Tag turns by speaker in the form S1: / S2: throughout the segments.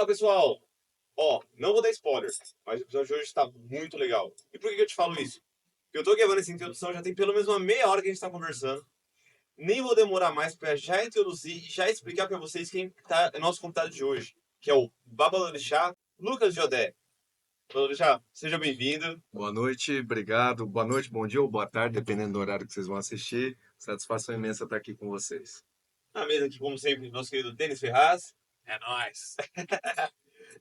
S1: Fala pessoal! Ó, não vou dar spoiler, mas o episódio de hoje está muito legal. E por que eu te falo isso? Porque eu tô gravando essa introdução, já tem pelo menos uma meia hora que a gente tá conversando. Nem vou demorar mais para já introduzir e já explicar para vocês quem é nosso convidado de hoje, que é o Babalorixá Lucas Jodé. Babalorixá, seja bem-vindo.
S2: Boa noite, obrigado. Boa noite, bom dia ou boa tarde, dependendo do horário que vocês vão assistir. Satisfação imensa estar aqui com vocês.
S1: Na mesa aqui, como sempre, nosso querido Denis Ferraz. É nóis!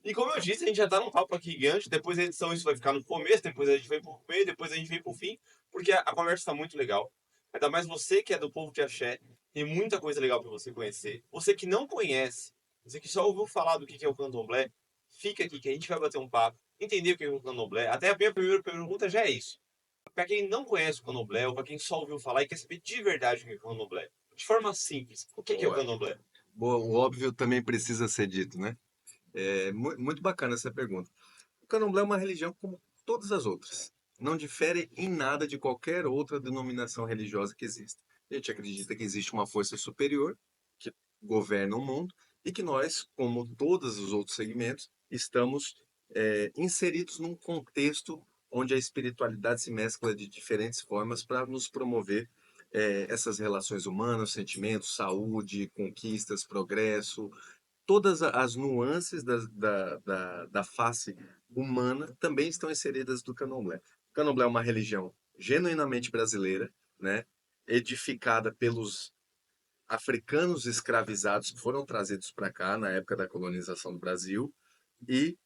S1: E como eu disse, a gente já tá num papo aqui gigante. Depois da edição isso vai ficar no começo, depois a gente vem pro meio, depois a gente vem pro fim, porque a conversa tá muito legal. Ainda mais você que é do povo de Axé, tem muita coisa legal para você conhecer. Você que não conhece, você que só ouviu falar do que é o candomblé, fica aqui que a gente vai bater um papo, entender o que é o candomblé. Até a minha primeira pergunta já é isso. Para quem não conhece o candomblé, ou para quem só ouviu falar e quer saber de verdade o que é o candomblé, de forma simples, o que é o
S2: Boa.
S1: candomblé?
S2: Boa, o óbvio também precisa ser dito, né? Muito bacana essa pergunta. O candomblé é uma religião como todas as outras. Não difere em nada de qualquer outra denominação religiosa que exista. A gente acredita que existe uma força superior que governa o mundo e que nós, como todos os outros segmentos, estamos inseridos num contexto onde a espiritualidade se mescla de diferentes formas para nos promover essas relações humanas, sentimentos, saúde, conquistas, progresso, todas as nuances da face humana também estão inseridas do candomblé. O candomblé é uma religião genuinamente brasileira, né? Edificada pelos africanos escravizados que foram trazidos para cá na época da colonização do Brasil e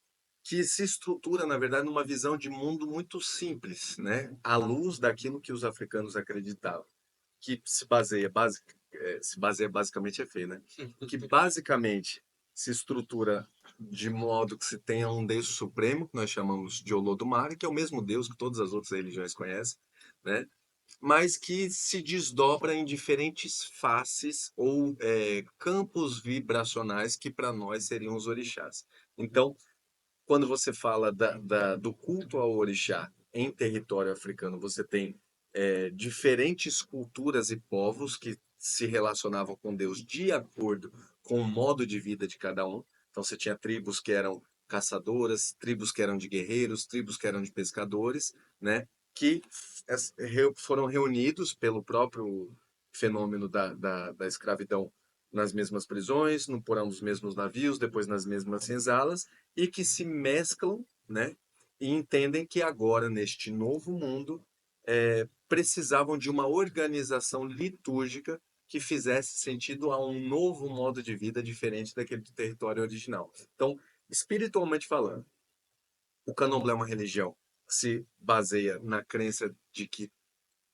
S2: que se estrutura, na verdade, numa visão de mundo muito simples, né? À luz daquilo que os africanos acreditavam, que se baseia basicamente é feio, né? Que basicamente se estrutura de modo que se tenha um Deus supremo, que nós chamamos de Olodumare, que é o mesmo Deus que todas as outras religiões conhecem, né? Mas que se desdobra em diferentes faces ou campos vibracionais que para nós seriam os orixás. Então, quando você fala do culto ao orixá em território africano, você tem diferentes culturas e povos que se relacionavam com Deus de acordo com o modo de vida de cada um. Então você tinha tribos que eram caçadoras, tribos que eram de guerreiros, tribos que eram de pescadores, né? Que foram reunidos pelo próprio fenômeno da escravidão nas mesmas prisões, no porão dos mesmos navios, depois nas mesmas senzalas, e que se mesclam, né? E entendem que agora, neste novo mundo, precisavam de uma organização litúrgica que fizesse sentido a um novo modo de vida diferente daquele do território original. Então, espiritualmente falando, o candomblé é uma religião que se baseia na crença de que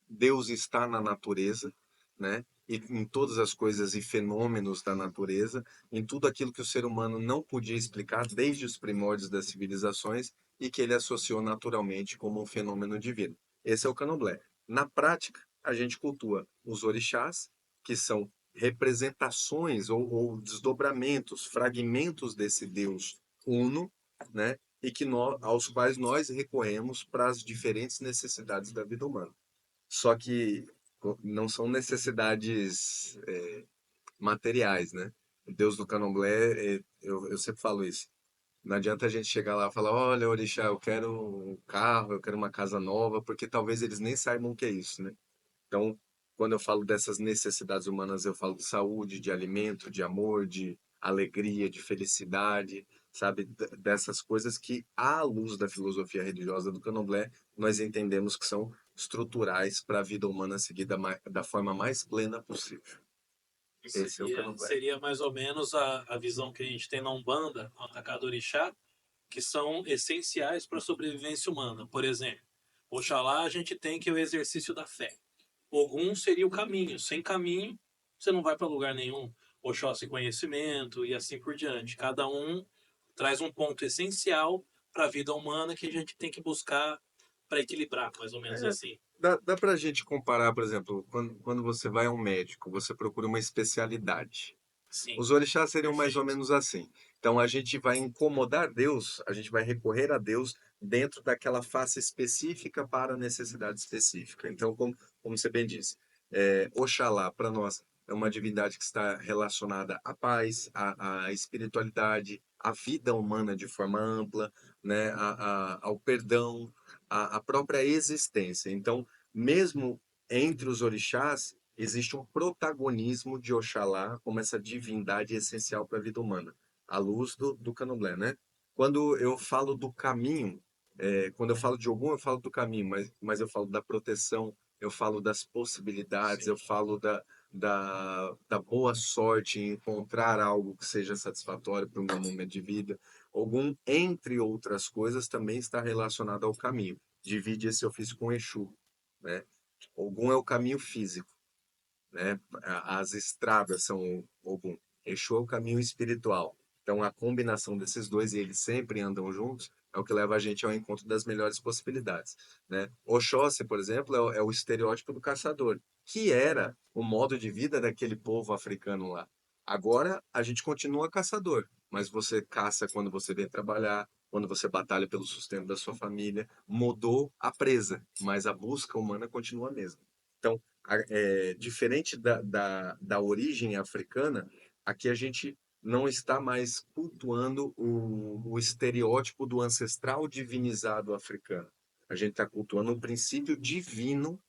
S2: Deus está na natureza, né? E em todas as coisas e fenômenos da natureza, em tudo aquilo que o ser humano não podia explicar desde os primórdios das civilizações e que ele associou naturalmente como um fenômeno divino. Esse é o candomblé. Na prática, a gente cultua os orixás, que são representações ou desdobramentos, fragmentos desse Deus uno, né? E que aos quais nós recorremos para as diferentes necessidades da vida humana. Só que não são necessidades materiais, né? O Deus do Candomblé, eu sempre falo isso. Não adianta a gente chegar lá e falar, olha, orixá, eu quero um carro, eu quero uma casa nova, porque talvez eles nem saibam o que é isso, né? Então, quando eu falo dessas necessidades humanas, eu falo de saúde, de alimento, de amor, de alegria, de felicidade, sabe? Dessas coisas que, à luz da filosofia religiosa do Candomblé, nós entendemos que são estruturais para a vida humana seguir da forma mais plena possível. Esse é o Candomblé.
S3: Seria mais ou menos a visão que a gente tem na Umbanda, no Atacado Orixá, que são essenciais para a sobrevivência humana. Por exemplo, Oxalá a gente tem que é o exercício da fé. Ogum seria o caminho. Sem caminho, você não vai para lugar nenhum. Oxóssi conhecimento e assim por diante. Cada um traz um ponto essencial para a vida humana que a gente tem que buscar para equilibrar, mais ou menos
S2: É,
S3: assim.
S2: dá para a gente comparar, por exemplo, quando você vai a um médico, você procura uma especialidade.
S3: Sim,
S2: Os orixás seriam mais ou
S3: perfeito.
S2: menos assim. Então a gente vai incomodar Deus, a gente vai recorrer a Deus dentro daquela face específica para a necessidade específica. Então, como você bem disse, Oxalá para nós é uma divindade que está relacionada à paz, à espiritualidade, à vida humana de forma ampla, né? Ao perdão, à própria existência. Então, mesmo entre os orixás, existe um protagonismo de Oxalá como essa divindade essencial para a vida humana, à luz do Candomblé, né? Quando eu falo do caminho, quando eu falo de Ogum, eu falo do caminho, mas eu falo da proteção, eu falo das possibilidades, eu falo da boa sorte em encontrar algo que seja satisfatório para o meu momento de vida. Ogum, entre outras coisas, também está relacionado ao caminho. Divide esse ofício com Exu, né? Ogum é o caminho físico, né? As estradas são Ogum. Exu é o caminho espiritual. Então, a combinação desses dois, e eles sempre andam juntos, é o que leva a gente ao encontro das melhores possibilidades, né? Oxóssi, por exemplo, é o estereótipo do caçador, que era o modo de vida daquele povo africano lá. Agora, a gente continua caçador, mas você caça quando você vem trabalhar, quando você batalha pelo sustento da sua família. Mudou a presa, mas a busca humana continua a mesma. Então, diferente da origem africana, aqui a gente não está mais cultuando o estereótipo do ancestral divinizado africano. A gente está cultuando um princípio divino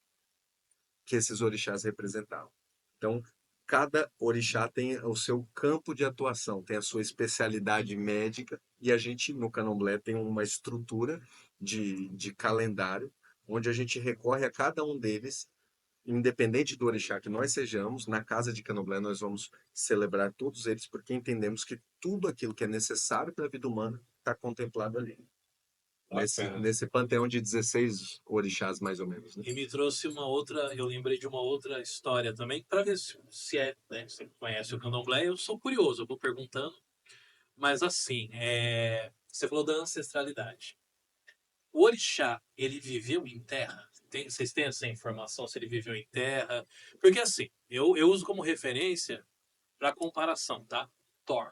S2: que esses orixás representavam. Então, cada orixá tem o seu campo de atuação, tem a sua especialidade médica, e a gente, no Candomblé, tem uma estrutura de calendário, onde a gente recorre a cada um deles independente do orixá que nós sejamos, na casa de Candomblé nós vamos celebrar todos eles porque entendemos que tudo aquilo que é necessário para a vida humana está contemplado ali. Nesse panteão de 16 orixás, mais ou menos. Né?
S3: E me trouxe uma outra, eu lembrei de uma outra história também, para ver se é, né, você conhece o Candomblé, eu sou curioso, eu vou perguntando. Mas assim, você falou da ancestralidade. O orixá, ele viveu em terra? Vocês têm essa informação se ele viveu em terra? Porque assim, eu uso como referência para comparação, tá? Thor.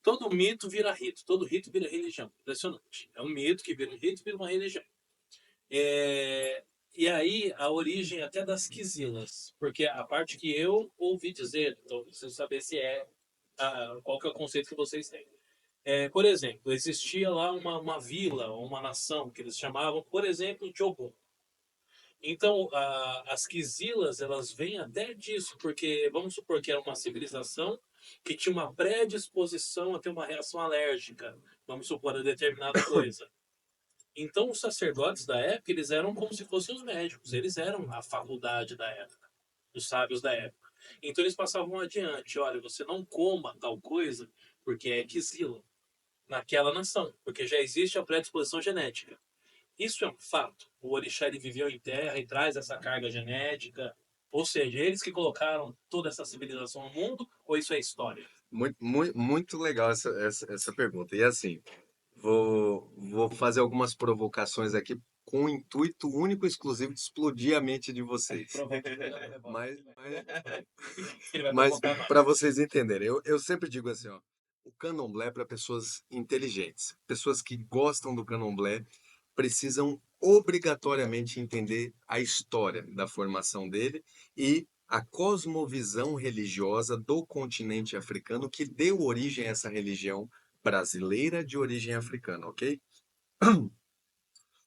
S3: Todo mito vira rito, todo rito vira religião. Impressionante. É um mito que vira um rito, vira uma religião. E aí, a origem até das quisilas, porque a parte que eu ouvi dizer, então preciso saber se qual que é o conceito que vocês têm. Por exemplo, existia lá uma vila, uma nação, que eles chamavam, por exemplo, de Ogum. Então, as quisilas, elas vêm até disso, porque vamos supor que era uma civilização que tinha uma predisposição a ter uma reação alérgica, vamos supor, a determinada coisa. Então, os sacerdotes da época, eles eram como se fossem os médicos, eles eram a faculdade da época, os sábios da época. Então, eles passavam adiante, olha, você não coma tal coisa, porque é quisila naquela nação, porque já existe a predisposição genética. Isso é um fato. O orixá ele viveu em terra e traz essa carga genética. Ou seja, eles que colocaram toda essa civilização no mundo, ou isso é história?
S2: Muito legal essa pergunta. E assim, vou fazer algumas provocações aqui com o intuito único e exclusivo de explodir a mente de vocês. Mas,
S3: Ele vai
S2: mas
S3: provocar mais.
S2: para vocês entenderem, eu sempre digo assim, ó, o candomblé é para pessoas inteligentes, pessoas que gostam do candomblé precisam obrigatoriamente entender a história da formação dele e a cosmovisão religiosa do continente africano que deu origem a essa religião brasileira de origem africana, ok?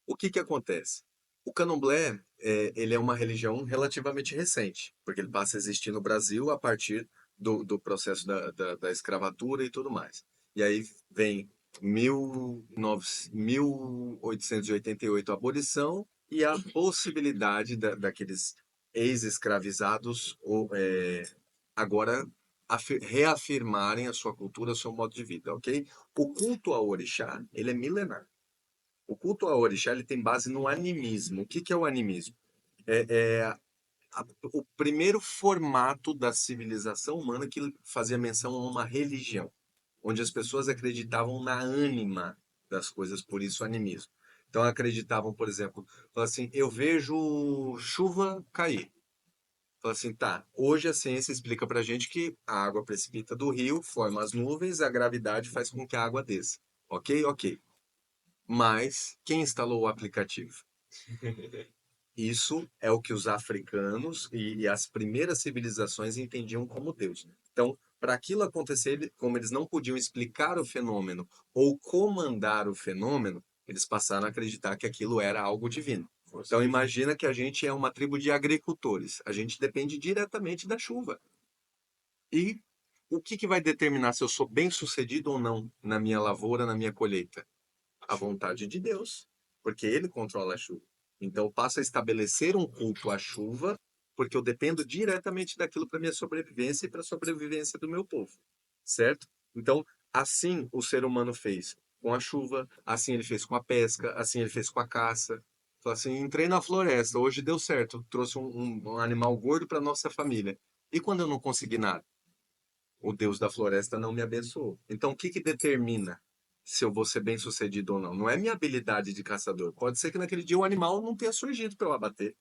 S2: O que que acontece? O candomblé, ele é uma religião relativamente recente, porque ele passa a existir no Brasil a partir do processo da escravatura e tudo mais. E aí vem 1888 a abolição e a possibilidade daqueles ex-escravizados agora reafirmarem a sua cultura, o seu modo de vida, ok? O culto ao orixá, ele é milenar. O culto ao orixá ele tem base no animismo. O que que é o animismo? É o primeiro formato da civilização humana que fazia menção a uma religião, onde as pessoas acreditavam na ânima das coisas, por isso animismo. Então acreditavam, por exemplo, assim, eu vejo chuva cair. Fala assim, tá, hoje a ciência explica pra gente que a água precipita do rio, forma as nuvens, a gravidade faz com que a água desça. Ok? Ok. Mas quem instalou o aplicativo? Isso é o que os africanos e as primeiras civilizações entendiam como Deus. Então, para aquilo acontecer, como eles não podiam explicar o fenômeno ou comandar o fenômeno, eles passaram a acreditar que aquilo era algo divino. Então, imagina que a gente é uma tribo de agricultores. A gente depende diretamente da chuva. E o que vai determinar se eu sou bem-sucedido ou não na minha lavoura, na minha colheita? A vontade de Deus, porque Ele controla a chuva. Então, eu passo a estabelecer um culto à chuva, porque eu dependo diretamente daquilo para minha sobrevivência e para a sobrevivência do meu povo, certo? Então, assim o ser humano fez com a chuva, assim ele fez com a pesca, assim ele fez com a caça. Falou assim, entrei na floresta, hoje deu certo, trouxe um animal gordo para nossa família. E quando eu não consegui nada? O Deus da floresta não me abençoou. Então, o que determina se eu vou ser bem-sucedido ou não? Não é minha habilidade de caçador. Pode ser que naquele dia o animal não tenha surgido para eu abater.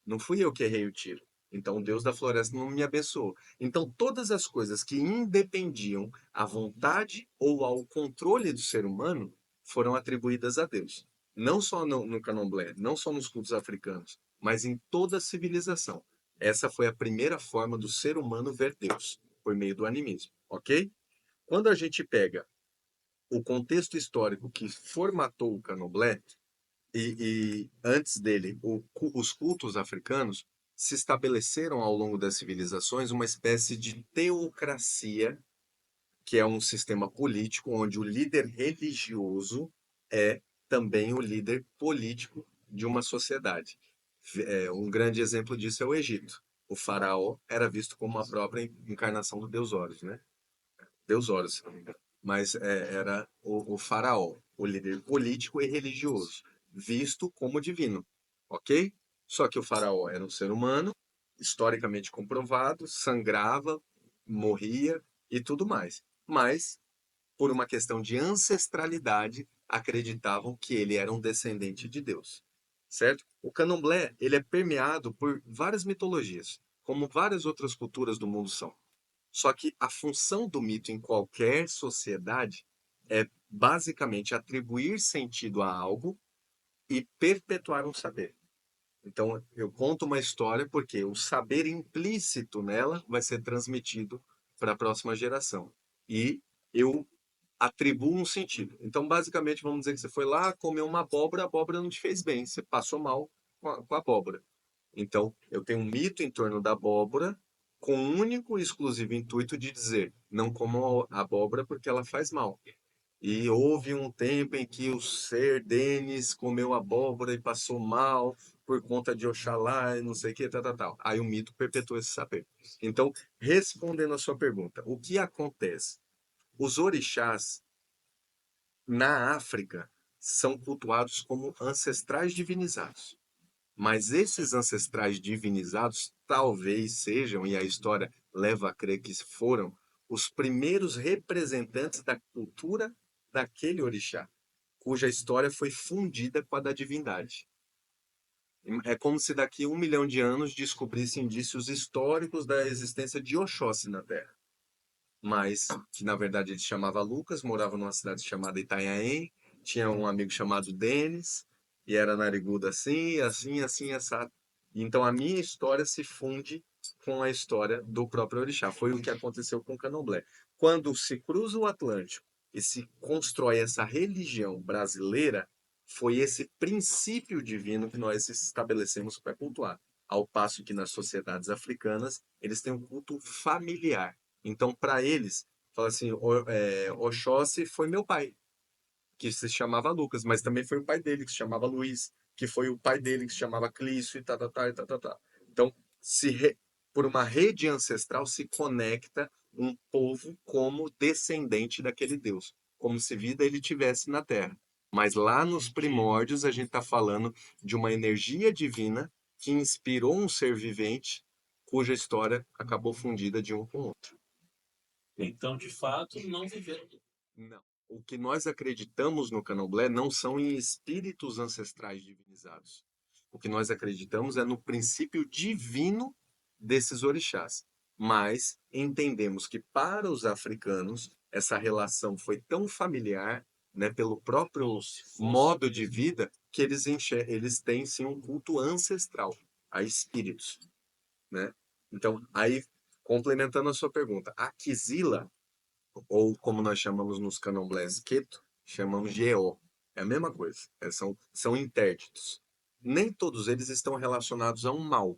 S2: Não fui eu que errei o tiro. Então, o Deus da floresta não me abençoou. Então, todas as coisas que independiam à vontade ou ao controle do ser humano foram atribuídas a Deus. Não só no candomblé, não só nos cultos africanos, mas em toda a civilização. Essa foi a primeira forma do ser humano ver Deus, por meio do animismo, ok? Quando a gente pega o contexto histórico que formatou o candomblé, e antes dele, os cultos africanos se estabeleceram ao longo das civilizações uma espécie de teocracia, que é um sistema político onde o líder religioso é também o líder político de uma sociedade. Um grande exemplo disso é o Egito. O faraó era visto como a própria encarnação do deus Horus, né? Deus Horus, se não me engano. Mas era o faraó, o líder político e religioso, visto como divino, ok? Só que o faraó era um ser humano, historicamente comprovado, sangrava, morria e tudo mais. Mas, por uma questão de ancestralidade, acreditavam que ele era um descendente de Deus, certo? O candomblé, ele é permeado por várias mitologias, como várias outras culturas do mundo são. Só que a função do mito em qualquer sociedade é basicamente atribuir sentido a algo e perpetuar um saber. Então, eu conto uma história porque o saber implícito nela vai ser transmitido para a próxima geração. E eu atribuo um sentido. Então, basicamente, vamos dizer que você foi lá, comeu uma abóbora, a abóbora não te fez bem, você passou mal com a abóbora. Então, eu tenho um mito em torno da abóbora com o único e exclusivo intuito de dizer, não comam a abóbora porque ela faz mal. E houve um tempo em que o ser Denis comeu abóbora e passou mal por conta de Oxalá e não sei o que, tal, tal, tal. Aí o mito perpetua esse saber. Então, respondendo a sua pergunta, o que acontece? Os orixás na África são cultuados como ancestrais divinizados. Mas esses ancestrais divinizados talvez sejam, e a história leva a crer que foram, os primeiros representantes da cultura daquele orixá, cuja história foi fundida com a da divindade. É como se daqui 1 milhão de anos descobrissem indícios históricos da existência de Oxóssi na Terra. Mas que na verdade ele se chamava Lucas, morava numa cidade chamada Itanhaém, tinha um amigo chamado Denis, e era narigudo assim, assim, assim, assado. Então a minha história se funde com a história do próprio orixá. Foi o que aconteceu com o Candomblé. Quando se cruza o Atlântico e se constrói essa religião brasileira, foi esse princípio divino que nós estabelecemos para cultuar. Ao passo que nas sociedades africanas, eles têm um culto familiar. Então, para eles, fala assim, Oxóssi foi meu pai, que se chamava Lucas, mas também foi o pai dele, que se chamava Luiz, que foi o pai dele, que se chamava Clício, e tá, tá, tá, e tá, tá, tá. Então, por uma rede ancestral, se conecta um povo como descendente daquele Deus, como se vida ele tivesse na Terra. Mas lá nos primórdios, a gente está falando de uma energia divina que inspirou um ser vivente, cuja história acabou fundida de um com o outro.
S3: Então, de fato, não viveram.
S2: Não. O que nós acreditamos no Candomblé não são em espíritos ancestrais divinizados. O que nós acreditamos é no princípio divino desses orixás. Mas entendemos que para os africanos essa relação foi tão familiar né, pelo próprio modo de vida, que eles têm sim um culto ancestral a espíritos, né? Então, aí, complementando a sua pergunta, a Kizila, ou como nós chamamos nos candomblés, Keto, chamamos de EO. É a mesma coisa, são interditos. Nem todos eles estão relacionados a um mal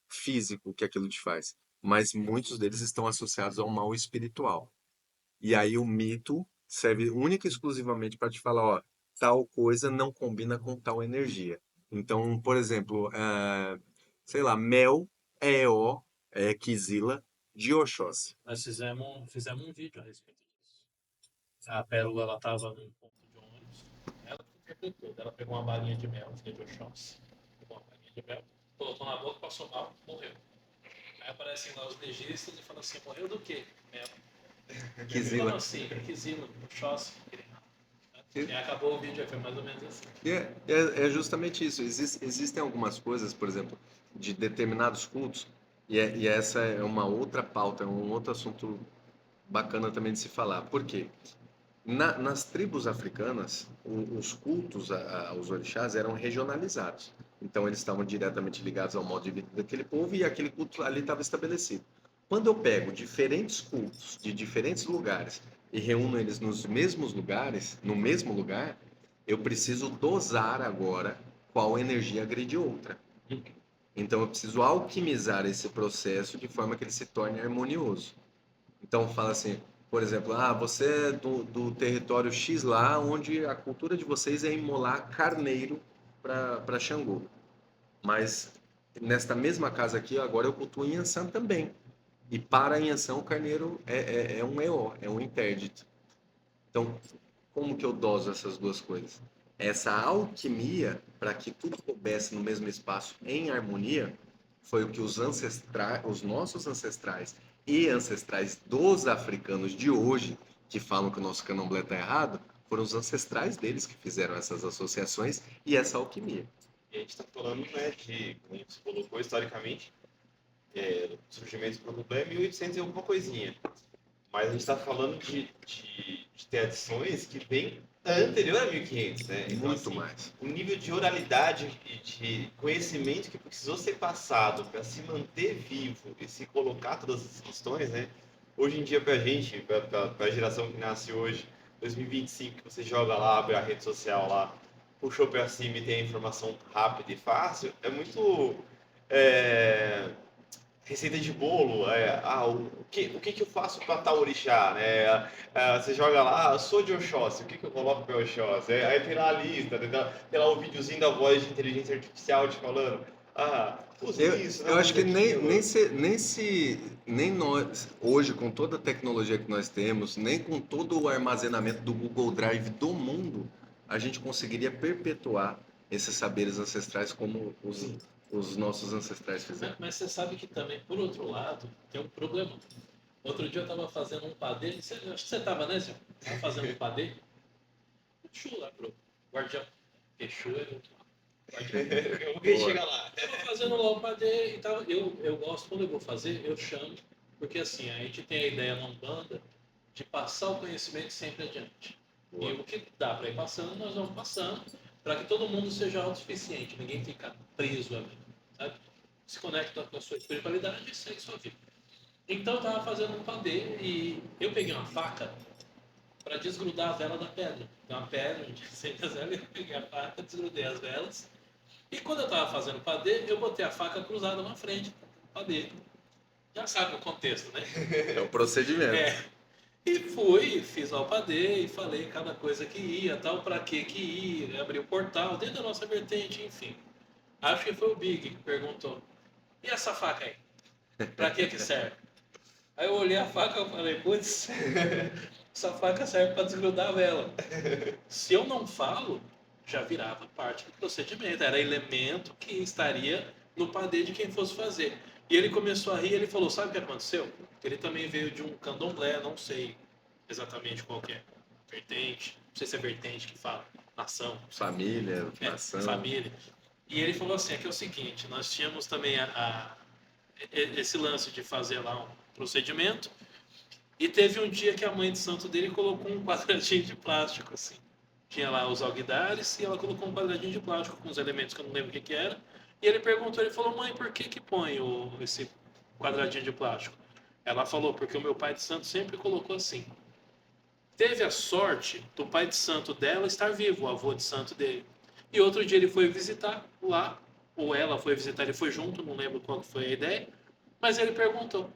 S2: físico que aquilo te faz, mas muitos deles estão associados a um mal espiritual. E aí o mito serve única e exclusivamente para te falar, ó, tal coisa não combina com tal energia. Então, por exemplo, sei lá, mel é EO, é Kizila, de Oxóssi.
S3: Nós fizemos um vídeo a respeito disso. A Pérola, ela tava num ponto de ônibus, ela interpretou, ela pegou uma balinha de mel, filha de Oxóssi, pegou uma balinha de mel, colocou na boca, passou mal, morreu. Aí aparecem lá os legistas e falam assim, morreu do quê? Mel.
S2: Kizila.
S3: Falam assim, Kizila, Oxóssi. E acabou o vídeo, foi mais ou menos assim.
S2: É justamente isso. Existem algumas coisas, por exemplo, de determinados cultos, e essa é uma outra pauta, é um outro assunto bacana também de se falar. Por quê? Nas tribos africanas, os cultos aos orixás eram regionalizados. Então, eles estavam diretamente ligados ao modo de vida daquele povo e aquele culto ali estava estabelecido. Quando eu pego diferentes cultos de diferentes lugares e reúno eles nos mesmos lugares, no mesmo lugar, eu preciso dosar agora qual energia agride outra. Então, eu preciso alquimizar esse processo de forma que ele se torne harmonioso. Então fala assim, por exemplo, você é do território X lá, onde a cultura de vocês é imolar carneiro para Xangô. Mas nesta mesma casa aqui, agora eu cultuo Inhansã também. E para Inhansã o carneiro é um EO, é um interdito. Então, como que eu doso essas duas coisas? Essa alquimia, para que tudo coubesse no mesmo espaço em harmonia, foi o que os nossos ancestrais e ancestrais dos africanos de hoje, que falam que o nosso candomblé está errado, foram os ancestrais deles que fizeram essas associações e essa alquimia.
S1: E a gente está falando, né, de, como você colocou historicamente, o surgimento do candomblé é 1800 e alguma coisinha. Mas a gente está falando de tradições que vêm anterior a 1500, né? Então,
S2: Muito
S1: assim,
S2: mais.
S1: o nível de oralidade e de conhecimento que precisou ser passado para se manter vivo e se colocar todas essas questões, né? Hoje em dia, para a gente, para a geração que nasce hoje, 2025, que você joga lá, abre a rede social lá, puxou para cima e tem a informação rápida e fácil, é muito. é, Receita de bolo, o que eu faço para tal orixá, né? Você joga lá, sou de Oxóssi, o que eu coloco para Oxóssi? Aí tem lá a lista, tem lá o videozinho da voz de inteligência artificial te falando, use isso,
S2: Eu
S1: não,
S2: acho
S1: use
S2: que
S1: aquilo.
S2: nem nós, hoje, com toda a tecnologia que nós temos, nem com todo o armazenamento do Google Drive do mundo, a gente conseguiria perpetuar esses saberes ancestrais como os nossos ancestrais fizeram.
S3: Mas você sabe que também, por outro lado, tem um problema. Outro dia eu tava fazendo um padê, acho que você tava, né, Zé? Tava fazendo um padê. O Exu lá, pro guardião. Exu é outro lá. Guardião.
S1: Eu vou querer chegar lá.
S3: Tava fazendo lá o padê e tal. Eu gosto, quando eu vou fazer, eu chamo, porque assim, a gente tem a ideia na Umbanda de passar o conhecimento sempre adiante. E o que dá para ir passando, nós vamos passando, para que todo mundo seja autossuficiente, ninguém fica preso a mim, sabe? Se conecta com a sua espiritualidade e segue sua vida. Então eu tava fazendo um padê e eu peguei uma faca para desgrudar a vela da pedra. Tem uma pedra, a gente acende as velas, eu peguei a faca, desgrudei as velas. E quando eu tava fazendo o padê, eu botei a faca cruzada na frente do padê. Já sabe o contexto, né?
S2: É o procedimento.
S3: E fui, fiz lá o padê e falei cada coisa que ia, tal, para que ia, abri o portal, dentro da nossa vertente, enfim. Acho que foi o Big que perguntou, e essa faca aí? Pra que serve? Aí eu olhei a faca e falei, putz, essa faca serve para desgrudar a vela. Se eu não falo, já virava parte do procedimento. Era elemento que estaria no padê de quem fosse fazer. E ele começou a rir e ele falou, sabe o que aconteceu? Ele também veio de um candomblé, não sei exatamente qual que é. Vertente, não sei se é vertente que fala, nação.
S2: Família, nação.
S3: Família. E ele falou assim, é que é o seguinte, nós tínhamos também esse lance de fazer lá um procedimento E teve um dia que a mãe de santo dele colocou um quadradinho de plástico, assim. Tinha lá os alguidares e ela colocou um quadradinho de plástico com os elementos que eu não lembro o que que era. E ele perguntou, ele falou, mãe, por que que põe esse quadradinho de plástico? Ela falou, porque o meu pai de santo sempre colocou assim. Teve a sorte do pai de santo dela estar vivo, o avô de santo dele. E outro dia ele foi visitar lá, ou ela foi visitar, ele foi junto, não lembro qual que foi a ideia, mas ele perguntou.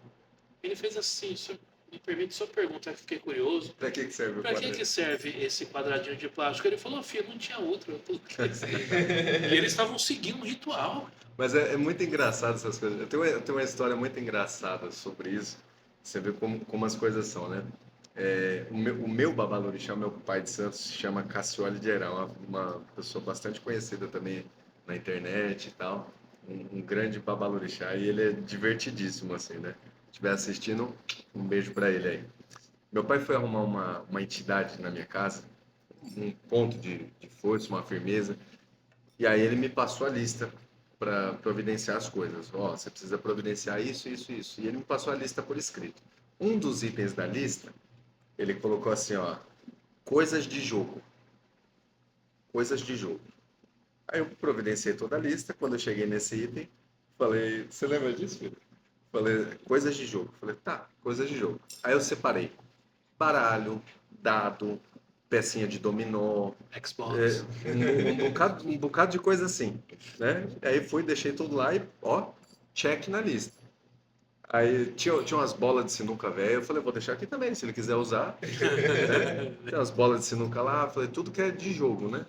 S3: Ele fez assim, senhor, me permite só perguntar, eu fiquei curioso.
S2: Pra que serve o
S3: Pra que
S2: quadradinho?
S3: que serve esse quadradinho de plástico? Ele falou, filho, não tinha outro. Eu coloquei esse aí. E eles estavam seguindo um ritual.
S2: Mas é muito engraçado essas coisas. Eu tenho uma história muito engraçada sobre isso. Você vê como as coisas são, né? O meu babalorixá, meu pai de santo, se chama Cassioli de Herá, uma pessoa bastante conhecida também na internet e tal. Um grande babalorixá. E ele é divertidíssimo, assim, né? Se estiver assistindo, um beijo pra ele aí. Meu pai foi arrumar uma entidade na minha casa, um ponto de força, uma firmeza. E aí ele me passou a lista para providenciar as coisas. Ó, você precisa providenciar isso, isso, isso. E ele me passou a lista por escrito. Um dos itens da lista, ele colocou assim, ó, coisas de jogo. Coisas de jogo. Aí eu providenciei toda a lista. Quando eu cheguei nesse item, falei, você lembra disso, filho? Falei, coisas de jogo. Falei, tá, coisas de jogo. Aí eu separei baralho, dado, pecinha de dominó,
S3: Xbox.
S2: um bocado de coisa assim, né? Aí fui, deixei tudo lá e, ó, check na lista. Aí tinha umas bolas de sinuca velha, eu falei, vou deixar aqui também, se ele quiser usar. Tem umas bolas de sinuca lá, falei, tudo que é de jogo, né?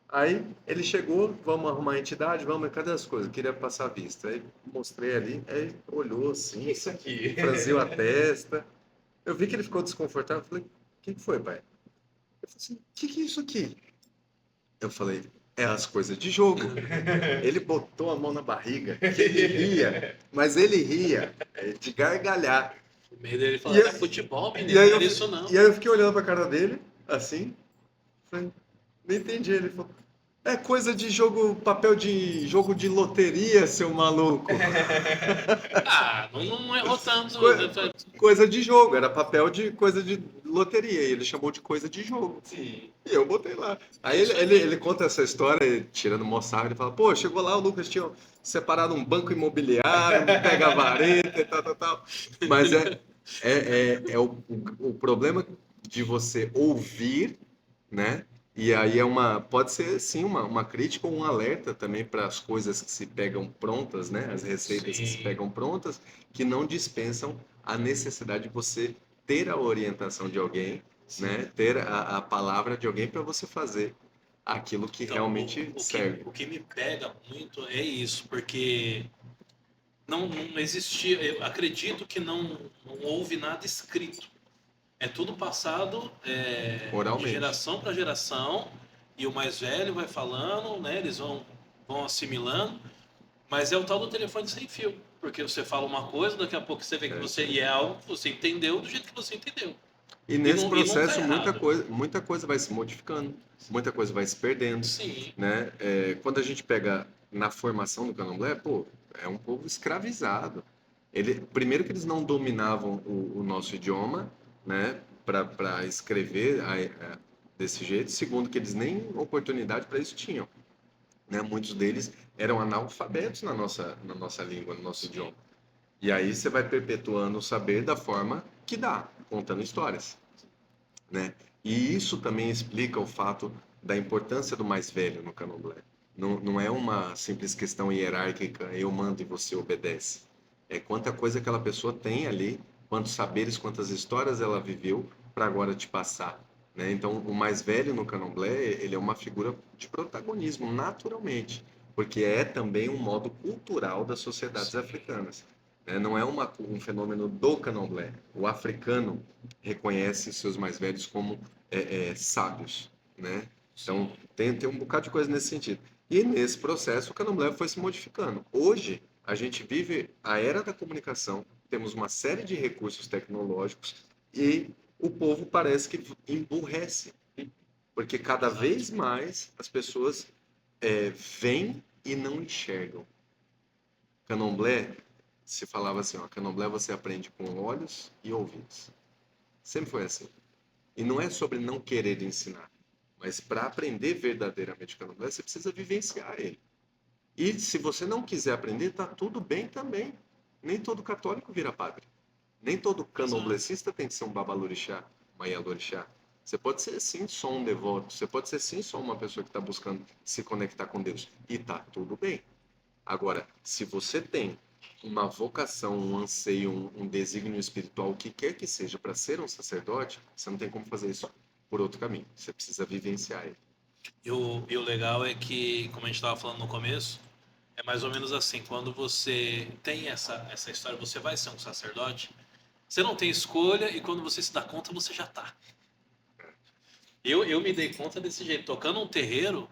S2: Aí ele chegou, vamos arrumar a entidade, vamos, cadê as coisas? Queria passar a vista. Aí mostrei ali, aí olhou assim,
S1: Isso aqui.
S2: franziu a testa. Eu vi que ele ficou desconfortável, falei, o que que foi, pai? Ele falou assim, o que é isso aqui? Eu falei, é as coisas de jogo. Ele botou a mão na barriga, que ele ria, mas ele ria de gargalhar.
S3: O meio dele
S2: E,
S3: falando,
S2: eu-
S3: é futebol,
S2: e
S3: menino,
S2: aí
S3: não
S2: eu,
S3: era isso não.
S2: e aí eu fiquei olhando pra cara dele, assim, falei, não entendi. Ele falou, é coisa de jogo, papel de jogo de loteria, seu maluco.
S3: Ah, não errou tanto.
S2: Coisa de jogo, era papel de coisa de loteria, e ele chamou de coisa de jogo.
S1: Sim.
S2: E eu botei lá. Aí
S3: É
S2: ele,
S3: isso
S2: ele,
S3: aí.
S2: ele conta essa história, tirando moçada, ele fala, pô, chegou lá, o Lucas tinha separado um banco imobiliário, um pega-vareta e tal, tal, tal. Mas é o problema de você ouvir, né? E aí pode ser sim uma crítica ou um alerta também para as coisas que se pegam prontas, né? As receitas que se
S3: Sim.
S2: pegam prontas, que não dispensam a necessidade de você ter a orientação de alguém, né? Ter a palavra de alguém para você fazer aquilo que
S3: Então,
S2: realmente serve.
S3: o que me pega muito é isso, porque não existia, eu acredito que não houve nada escrito. É tudo passado de
S2: Oralmente.
S3: geração para geração, e o mais velho vai falando, né? Eles vão assimilando, mas é o tal do telefone sem fio. Porque você fala uma coisa, daqui a pouco você vê que
S2: É isso
S3: você.
S2: aí.
S3: E é algo que você entendeu do jeito que você entendeu.
S2: E
S3: E
S2: nesse
S3: não tá
S2: processo
S3: errado.
S2: muita coisa vai se modificando, muita coisa vai se perdendo,
S3: Sim,
S2: né? Quando a gente pega na formação do Candomblé, pô, é um povo escravizado. Primeiro que eles não dominavam o nosso idioma, né, para escrever desse jeito. Segundo que eles nem oportunidade para isso tinham, né? Muitos deles eram analfabetos na nossa língua, no nosso
S3: sim.
S2: idioma. E aí você vai perpetuando o saber da forma que dá, contando histórias, né? E isso também explica o fato da importância do mais velho no Candomblé. Não é uma simples questão hierárquica, eu mando e você obedece. É quanta coisa aquela pessoa tem ali, quantos saberes, quantas histórias ela viveu para agora te passar, né? Então, o mais velho no Candomblé, ele é uma figura de protagonismo, naturalmente, porque é também um modo cultural das sociedades africanas, né? Não é um fenômeno do Candomblé. O africano reconhece seus mais velhos como sábios, né? Então,
S3: Sim.
S2: tem um bocado de coisa nesse sentido. E nesse processo, o Candomblé foi se modificando. Hoje, a gente vive a era da comunicação, temos uma série de recursos tecnológicos e o povo parece que emburrece, porque cada
S3: Exato.
S2: vez mais as pessoas veem e não enxergam. Candomblé, se falava assim, ó, Candomblé você aprende com olhos e ouvidos. Sempre foi assim. E não é sobre não querer ensinar, mas para aprender verdadeiramente o candomblé, você precisa vivenciar ele. E se você não quiser aprender, tá tudo bem também. Nem todo católico vira padre. Nem todo candomblessista tem que ser um babalorixá, uma ialorixá. Você pode ser sim só um devoto, você pode ser sim só uma pessoa que está buscando se conectar com Deus. E tá tudo bem. Agora, se você tem uma vocação, um anseio, um desígnio espiritual, o que quer que seja, para ser um sacerdote, você não tem como fazer isso por outro caminho. Você precisa vivenciar ele.
S3: E o legal é que, como a gente estava falando no começo, é mais ou menos assim, quando você tem essa história, você vai ser um sacerdote, você não tem escolha e quando você se dá conta, você já tá. Eu me dei conta desse jeito, tocando um terreiro,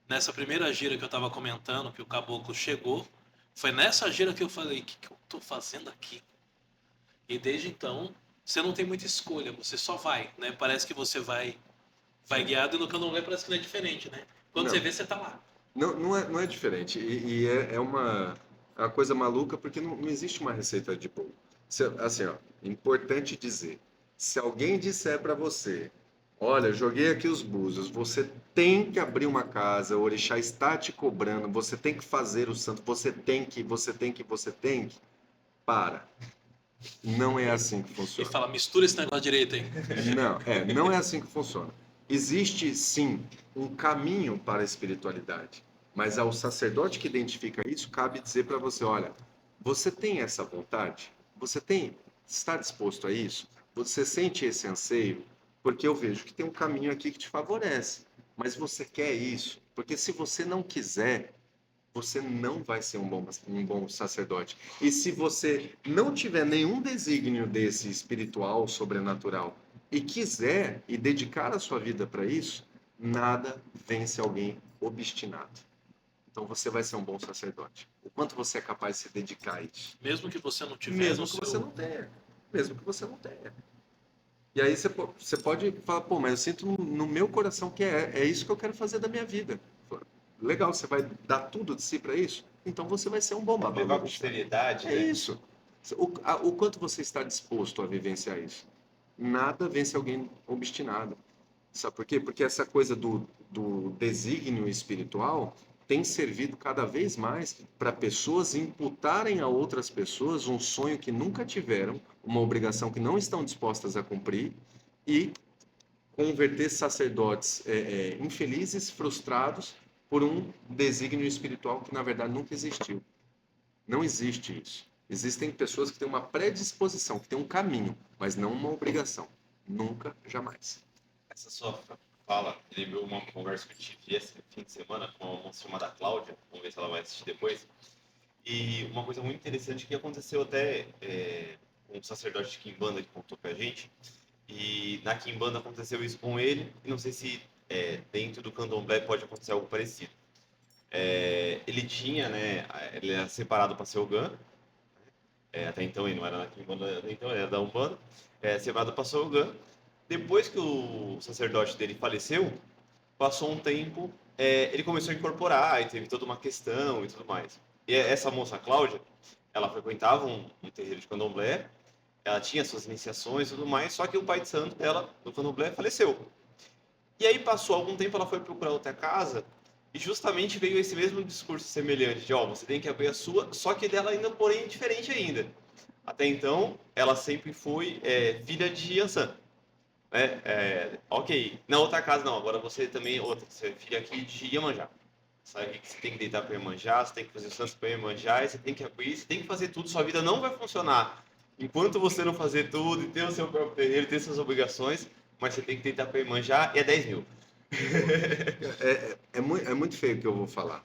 S3: nessa primeira gira que eu estava comentando, que o caboclo chegou, foi nessa gira que eu falei, o que, que eu tô fazendo aqui? E desde então, você não tem muita escolha, você só vai, né? Parece que você vai guiado e no candomblé parece que não é diferente, né? Quando você
S2: Não,
S3: vê, você tá lá.
S2: não é diferente. E é uma coisa maluca porque não existe uma receita de bolo. Assim, ó, importante dizer, se alguém disser para você, olha, joguei aqui os búzios, você tem que abrir uma casa, o orixá está te cobrando, você tem que fazer o santo, você tem que, para. Não é assim que
S3: E
S2: funciona.
S3: fala, mistura esse negócio direito aí.
S2: Não é assim que funciona. Existe sim um caminho para a espiritualidade, mas ao sacerdote que identifica isso, cabe dizer para você, olha, você tem essa vontade? Você está disposto a isso? Você sente esse anseio? Porque eu vejo que tem um caminho aqui que te favorece, mas você quer isso? Porque se você não quiser, você não vai ser um bom sacerdote. E se você não tiver nenhum desígnio desse espiritual, sobrenatural, e quiser e dedicar a sua vida para isso, nada vence alguém obstinado. Então você vai ser um bom sacerdote. O quanto você é capaz de se dedicar a isso.
S3: Mesmo que você não tiver no
S2: Mesmo que você
S3: seu...
S2: não tenha. Mesmo que você não tenha. E aí você pode falar, pô, mas eu sinto no meu coração que é isso que eu quero fazer da minha vida. Legal, você vai dar tudo de si para isso? Então você vai ser um bom
S1: Levar com
S2: babalorixá.
S1: seriedade,
S2: É
S1: né?
S2: isso. O quanto você está disposto a vivenciar isso? Nada vence alguém obstinado. Sabe por quê? Porque essa coisa do desígnio espiritual tem servido cada vez mais para pessoas imputarem a outras pessoas um sonho que nunca tiveram, uma obrigação que não estão dispostas a cumprir e converter sacerdotes infelizes, frustrados por um desígnio espiritual que na verdade nunca existiu. Não existe isso. Existem pessoas que têm uma predisposição, que têm um caminho, mas não uma obrigação. Nunca, jamais.
S1: Essa sua fala me lembrou uma conversa que eu tive esse fim de semana com uma moça chamada Cláudia. Vamos ver se ela vai assistir depois. E uma coisa muito interessante que aconteceu até com um sacerdote de Quimbanda que contou pra gente. E na Quimbanda aconteceu isso com ele. E não sei se dentro do candomblé pode acontecer algo parecido. Ele tinha, né? Ele era separado para ser Ogã. Até então ele não era na Quimbanda, então ele era da Umbanda. Separado para ser Ogã. Depois que o sacerdote dele faleceu, passou um tempo, ele começou a incorporar e teve toda uma questão e tudo mais. E essa moça, Cláudia, ela frequentava um terreiro de candomblé, ela tinha suas iniciações e tudo mais, só que o pai de santo dela, do candomblé, faleceu. E aí passou algum tempo, ela foi procurar outra casa e justamente veio esse mesmo discurso semelhante de, ó, você tem que abrir a sua, só que dela ainda, porém, diferente ainda. Até então, ela sempre foi filha de Yansan. Ok. Na outra casa, não. Agora você também, outra. Você é filha aqui de Iemanjá. Sabe que você tem que deitar para Iemanjá, você tem que fazer o santo para Iemanjá, e você tem que abrir, você tem que fazer tudo. Sua vida não vai funcionar enquanto você não fazer tudo e ter o seu próprio terreiro, ter suas obrigações, mas você tem que deitar para Iemanjá e é 10 mil.
S2: É muito feio o que eu vou falar.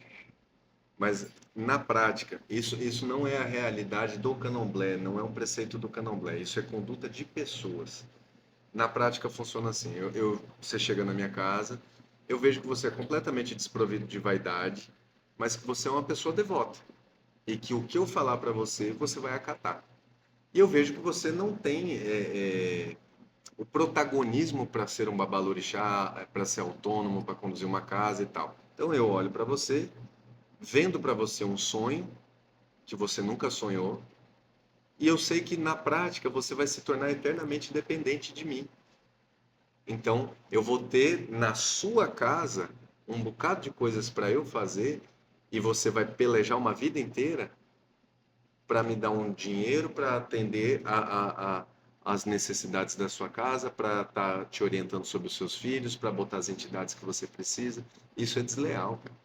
S2: Mas, na prática, isso não é a realidade do candomblé, não é um preceito do candomblé. Isso é conduta de pessoas. Na prática funciona assim. Você chega na minha casa, eu vejo que você é completamente desprovido de vaidade, mas que você é uma pessoa devota. E que o que eu falar para você, você vai acatar. E eu vejo que você não tem o protagonismo para ser um babalorixá, para ser autônomo, para conduzir uma casa e tal. Então eu olho para você, vendo para você um sonho que você nunca sonhou, E eu sei que na prática você vai se tornar eternamente dependente de mim. Então, eu vou ter na sua casa um bocado de coisas para eu fazer e você vai pelejar uma vida inteira para me dar um dinheiro para atender as necessidades da sua casa, para estar te orientando sobre os seus filhos, para botar as entidades que você precisa. Isso é desleal, cara.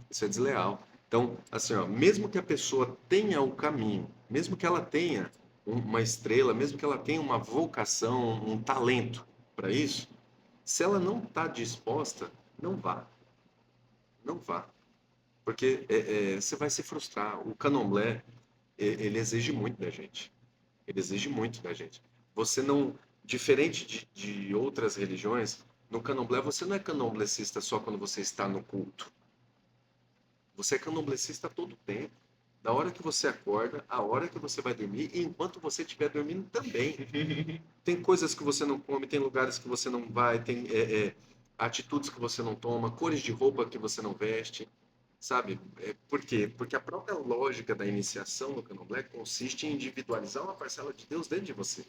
S2: Isso é desleal. Então, assim, ó, mesmo que a pessoa tenha o caminho, mesmo que ela tenha uma estrela, mesmo que ela tenha uma vocação, um talento para isso, se ela não está disposta, não vá. Não vá. Porque você vai se frustrar. O candomblé, ele exige muito da gente. Ele exige muito da gente. Você não, diferente de outras religiões, no candomblé você não é candomblecista só quando você está no culto. Você é candomblecista todo o tempo. Da hora que você acorda, a hora que você vai dormir e enquanto você estiver dormindo também. Tem coisas que você não come, tem lugares que você não vai, tem atitudes que você não toma, cores de roupa que você não veste, sabe? Por quê? Porque a própria lógica da iniciação no candomblé consiste em individualizar uma parcela de Deus dentro de você.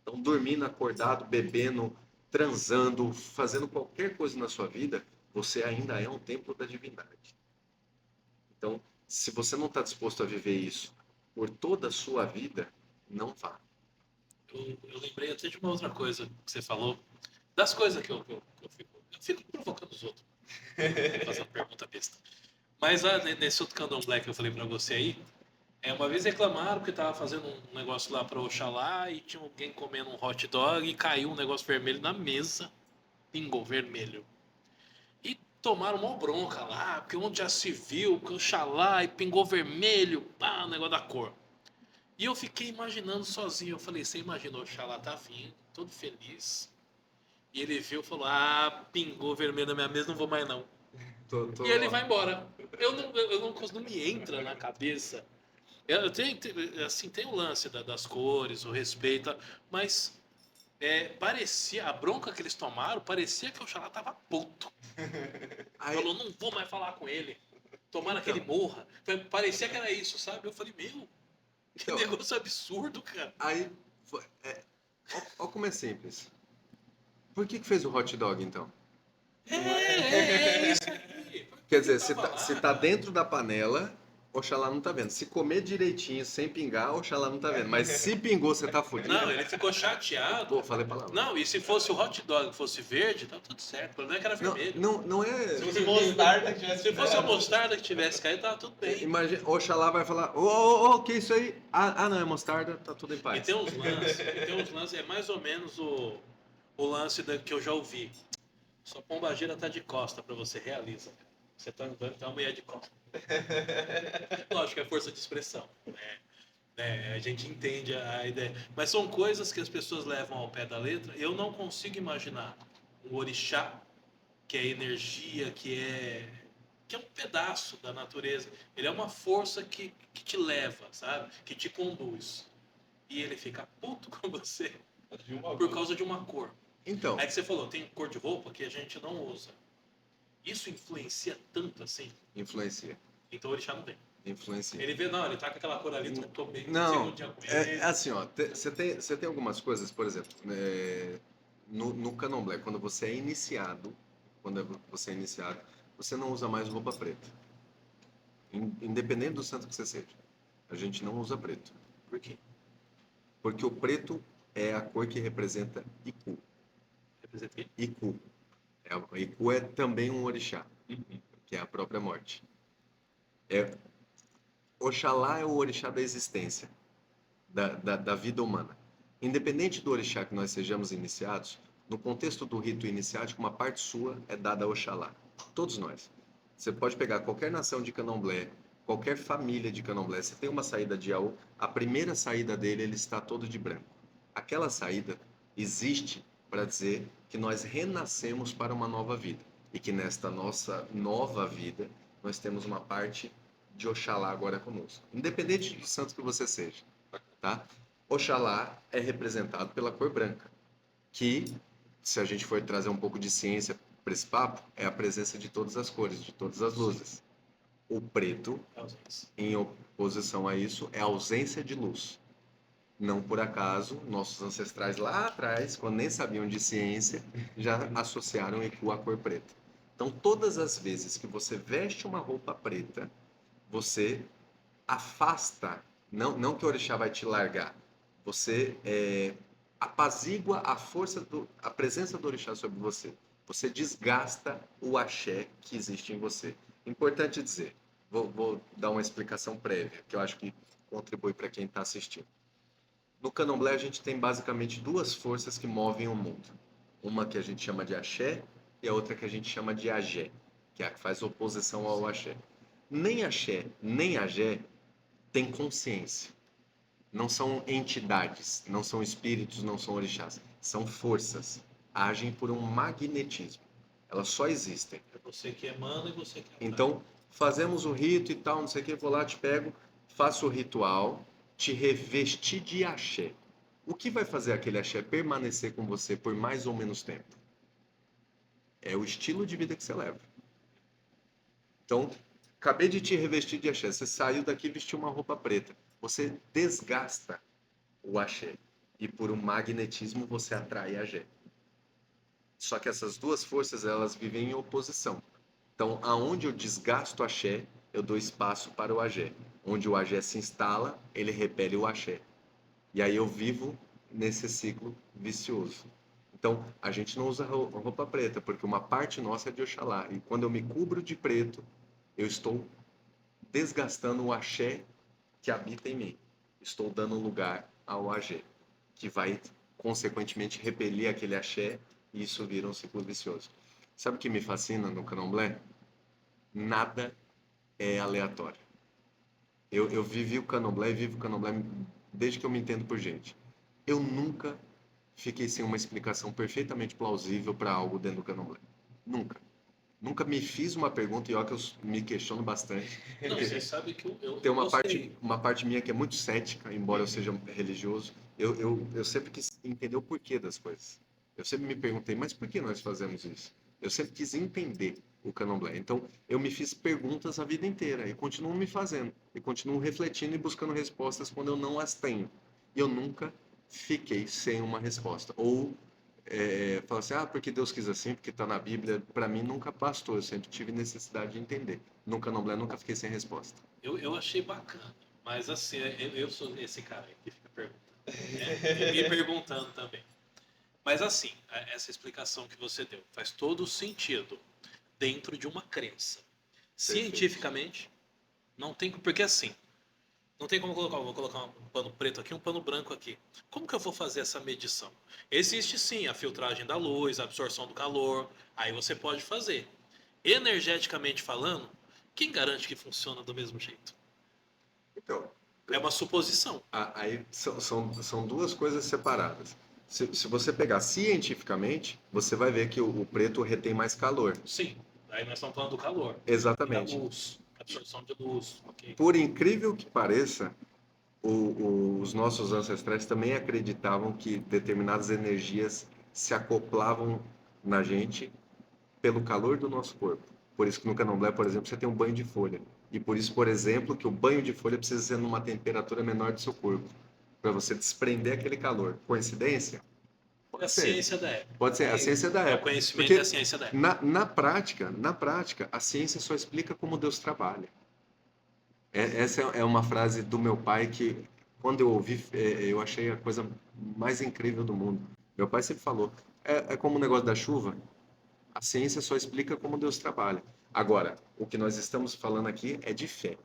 S2: Então, dormindo, acordado, bebendo, transando, fazendo qualquer coisa na sua vida, você ainda é um templo da divindade. Então, se você não está disposto a viver isso por toda a sua vida, não vá.
S3: Eu lembrei até de uma outra coisa que você falou, das coisas que eu fico provocando os outros, fazendo pergunta besta. Mas nesse outro candomblé que eu falei pra você aí, uma vez reclamaram que tava fazendo um negócio lá pra Oxalá e tinha alguém comendo um hot dog e caiu um negócio vermelho na mesa, pingou vermelho. E tomaram uma bronca lá, porque onde já se viu, que Oxalá e pingou vermelho, pá, o negócio da cor. E eu fiquei imaginando sozinho. Eu falei, você imaginou, o Oxalá tá vindo, todo feliz. E ele viu e falou, pingou vermelho na minha mesa, não vou mais não. E ele vai embora. Não me entra na cabeça. Eu tenho, assim, tem o lance das cores, o respeito, mas parecia, a bronca que eles tomaram, parecia que o Oxalá tava puto.
S2: Aí,
S3: Falou, não vou mais falar com ele. Tomara que ele
S2: então,
S3: morra. Parecia que era isso, sabe? Eu falei, meu, que
S2: então,
S3: negócio absurdo, cara.
S2: aí, ó como é simples. Por que fez o hot dog, então?
S3: É isso aí.
S2: Quer
S3: Ele
S2: dizer,
S3: tava
S2: se
S3: lá.
S2: tá dentro da panela, Oxalá não tá vendo. Se comer direitinho, sem pingar, Oxalá não tá vendo. Mas se pingou, você tá fudido?
S3: Não, ele ficou chateado.
S2: Pô, falei palavra.
S3: Não, e se fosse o hot dog fosse verde, tá tudo certo. O problema é que era
S2: Não,
S3: vermelho.
S2: não é...
S1: Se fosse mostarda que tivesse
S3: Se fosse a
S1: ficado.
S3: mostarda que tivesse caído, tava tudo bem.
S2: Imagina, Oxalá vai falar, ô, que isso aí? Não, é mostarda, tá tudo em
S3: E
S2: paz.
S3: tem uns lances, é mais ou menos o lance que eu já ouvi. Sua pombagira tá de costa pra você, realiza. Você tá andando, tá uma mulher de costa. Lógico, é força de expressão. A gente entende a ideia. Mas são coisas que as pessoas levam ao pé da letra. Eu não consigo imaginar um orixá, que é energia, que é um pedaço da natureza. Ele é uma força que te leva, sabe? Que te conduz. E ele fica puto com você
S1: De uma
S3: por causa de uma cor.
S2: Então,
S3: Aí que você falou, tem cor de roupa que a gente não usa. Isso influencia tanto assim?
S2: influencia,
S3: Então o orixá não tem.
S2: influencia.
S3: Ele vê, não, ele tá com aquela cor ali, tô bem,
S2: Não,
S3: segundo dia com
S2: é
S3: ele.
S2: assim, ó, você tem algumas coisas, por exemplo, no candomblé, quando você é iniciado, você não usa mais roupa preta. Independente do santo que você seja, a gente não usa preto.
S3: Por quê?
S2: Porque o preto é a cor que representa Iku.
S3: Representa o quê?
S2: Iku. Iku é também um orixá, que é a própria morte. Oxalá é o orixá da existência, da vida humana. Independente do orixá que nós sejamos iniciados, no contexto do rito iniciático, uma parte sua é dada a Oxalá. Todos nós. Você pode pegar qualquer nação de candomblé, qualquer família de candomblé, você tem uma saída de Aô, a primeira saída dele, ele está todo de branco. Aquela saída existe para dizer que nós renascemos para uma nova vida. E que nesta nossa nova vida, nós temos uma parte de Oxalá agora conosco. Independente do santo que você seja, tá? Oxalá é representado pela cor branca, que, se a gente for trazer um pouco de ciência para esse papo, é a presença de todas as cores, de todas as luzes. O preto, em oposição a isso, é a ausência de luz. Não por acaso, nossos ancestrais lá atrás, quando nem sabiam de ciência, já associaram Exu à cor preta. Então, todas as vezes que você veste uma roupa preta, você afasta, não que o orixá vai te largar, você apazigua a presença do orixá sobre você. Você desgasta o axé que existe em você. Importante dizer, vou dar uma explicação prévia, que eu acho que contribui para quem está assistindo. No candomblé, a gente tem basicamente duas forças que movem o mundo. Uma que a gente chama de axé e a outra que a gente chama de agé, que é a que faz oposição ao axé. Nem axé, nem agé tem consciência. Não são entidades, não são espíritos, não são orixás. São forças. Agem por um magnetismo. Elas só existem.
S3: É você que emana e você que atrai.
S2: Então, fazemos o rito e tal, não sei o que, vou lá, te pego, faço o ritual, te revesti de axé. O que vai fazer aquele axé permanecer com você por mais ou menos tempo? É o estilo de vida que você leva. Então, acabei de te revestir de axé, você saiu daqui e vestiu uma roupa preta. Você desgasta o axé. E por um magnetismo você atrai axé. Só que essas duas forças, elas vivem em oposição. Então, aonde eu desgasto o axé, eu dou espaço para o agé. Onde o agé se instala, ele repele o axé. E aí eu vivo nesse ciclo vicioso. Então, a gente não usa roupa preta, porque uma parte nossa é de Oxalá. E quando eu me cubro de preto, eu estou desgastando o axé que habita em mim. Estou dando lugar ao agé, que vai, consequentemente, repelir aquele axé e isso vira um ciclo vicioso. Sabe o que me fascina no candomblé? Nada é aleatório. Eu vivi o candomblé e vivo o candomblé desde que eu me entendo por gente. Eu nunca fiquei sem uma explicação perfeitamente plausível para algo dentro do candomblé. Nunca. Nunca me fiz uma pergunta, e olha que eu me questiono bastante.
S3: Não, você sabe que eu
S2: Tem
S3: gostei.
S2: uma parte minha que é muito cética, embora eu seja religioso. Eu sempre quis entender o porquê das coisas. Eu sempre me perguntei, mas por que nós fazemos isso? Eu sempre quis entender o candomblé. Então, eu me fiz perguntas a vida inteira e continuo me fazendo. E continuo refletindo e buscando respostas quando eu não as tenho. E eu nunca fiquei sem uma resposta. Ou falar assim, ah, porque Deus quis assim, porque está na Bíblia. Para mim, nunca bastou. Eu sempre tive necessidade de entender. No candomblé, nunca fiquei sem resposta.
S3: Eu achei bacana. Mas assim, eu sou esse cara aí que fica perguntando. Né? E me perguntando também. Mas assim, essa explicação que você deu faz todo sentido dentro de uma crença. Cientificamente, não tem. Porque assim, não tem como colocar. Vou colocar um pano preto aqui, um pano branco aqui. Como que eu vou fazer essa medição? Existe sim a filtragem da luz, a absorção do calor. Aí você pode fazer. Energeticamente falando, quem garante que funciona do mesmo jeito?
S2: Então,
S3: É uma suposição.
S2: aí são duas coisas separadas. Se você pegar cientificamente, você vai ver que o preto retém mais calor.
S3: Sim. Aí nós estamos falando do calor. E da
S2: Exatamente.
S3: luz. Absorção de luz. Ok.
S2: Por incrível que pareça, os nossos ancestrais também acreditavam que determinadas energias se acoplavam na gente pelo calor do nosso corpo. Por isso que no candomblé, por exemplo, você tem um banho de folha. E por isso, por exemplo, que o banho de folha precisa ser numa temperatura menor do seu corpo, para você desprender aquele calor. Coincidência?
S3: É a
S2: Pode ser.
S3: ciência da época.
S2: Pode ser a ciência da
S3: É o
S2: época.
S3: conhecimento
S2: Porque
S3: e a ciência da época.
S2: na prática, a ciência só explica como Deus trabalha. Essa é uma frase do meu pai que, quando eu ouvi, eu achei a coisa mais incrível do mundo. Meu pai sempre falou, é como o negócio da chuva, a ciência só explica como Deus trabalha. Agora, o que nós estamos falando aqui é de fé.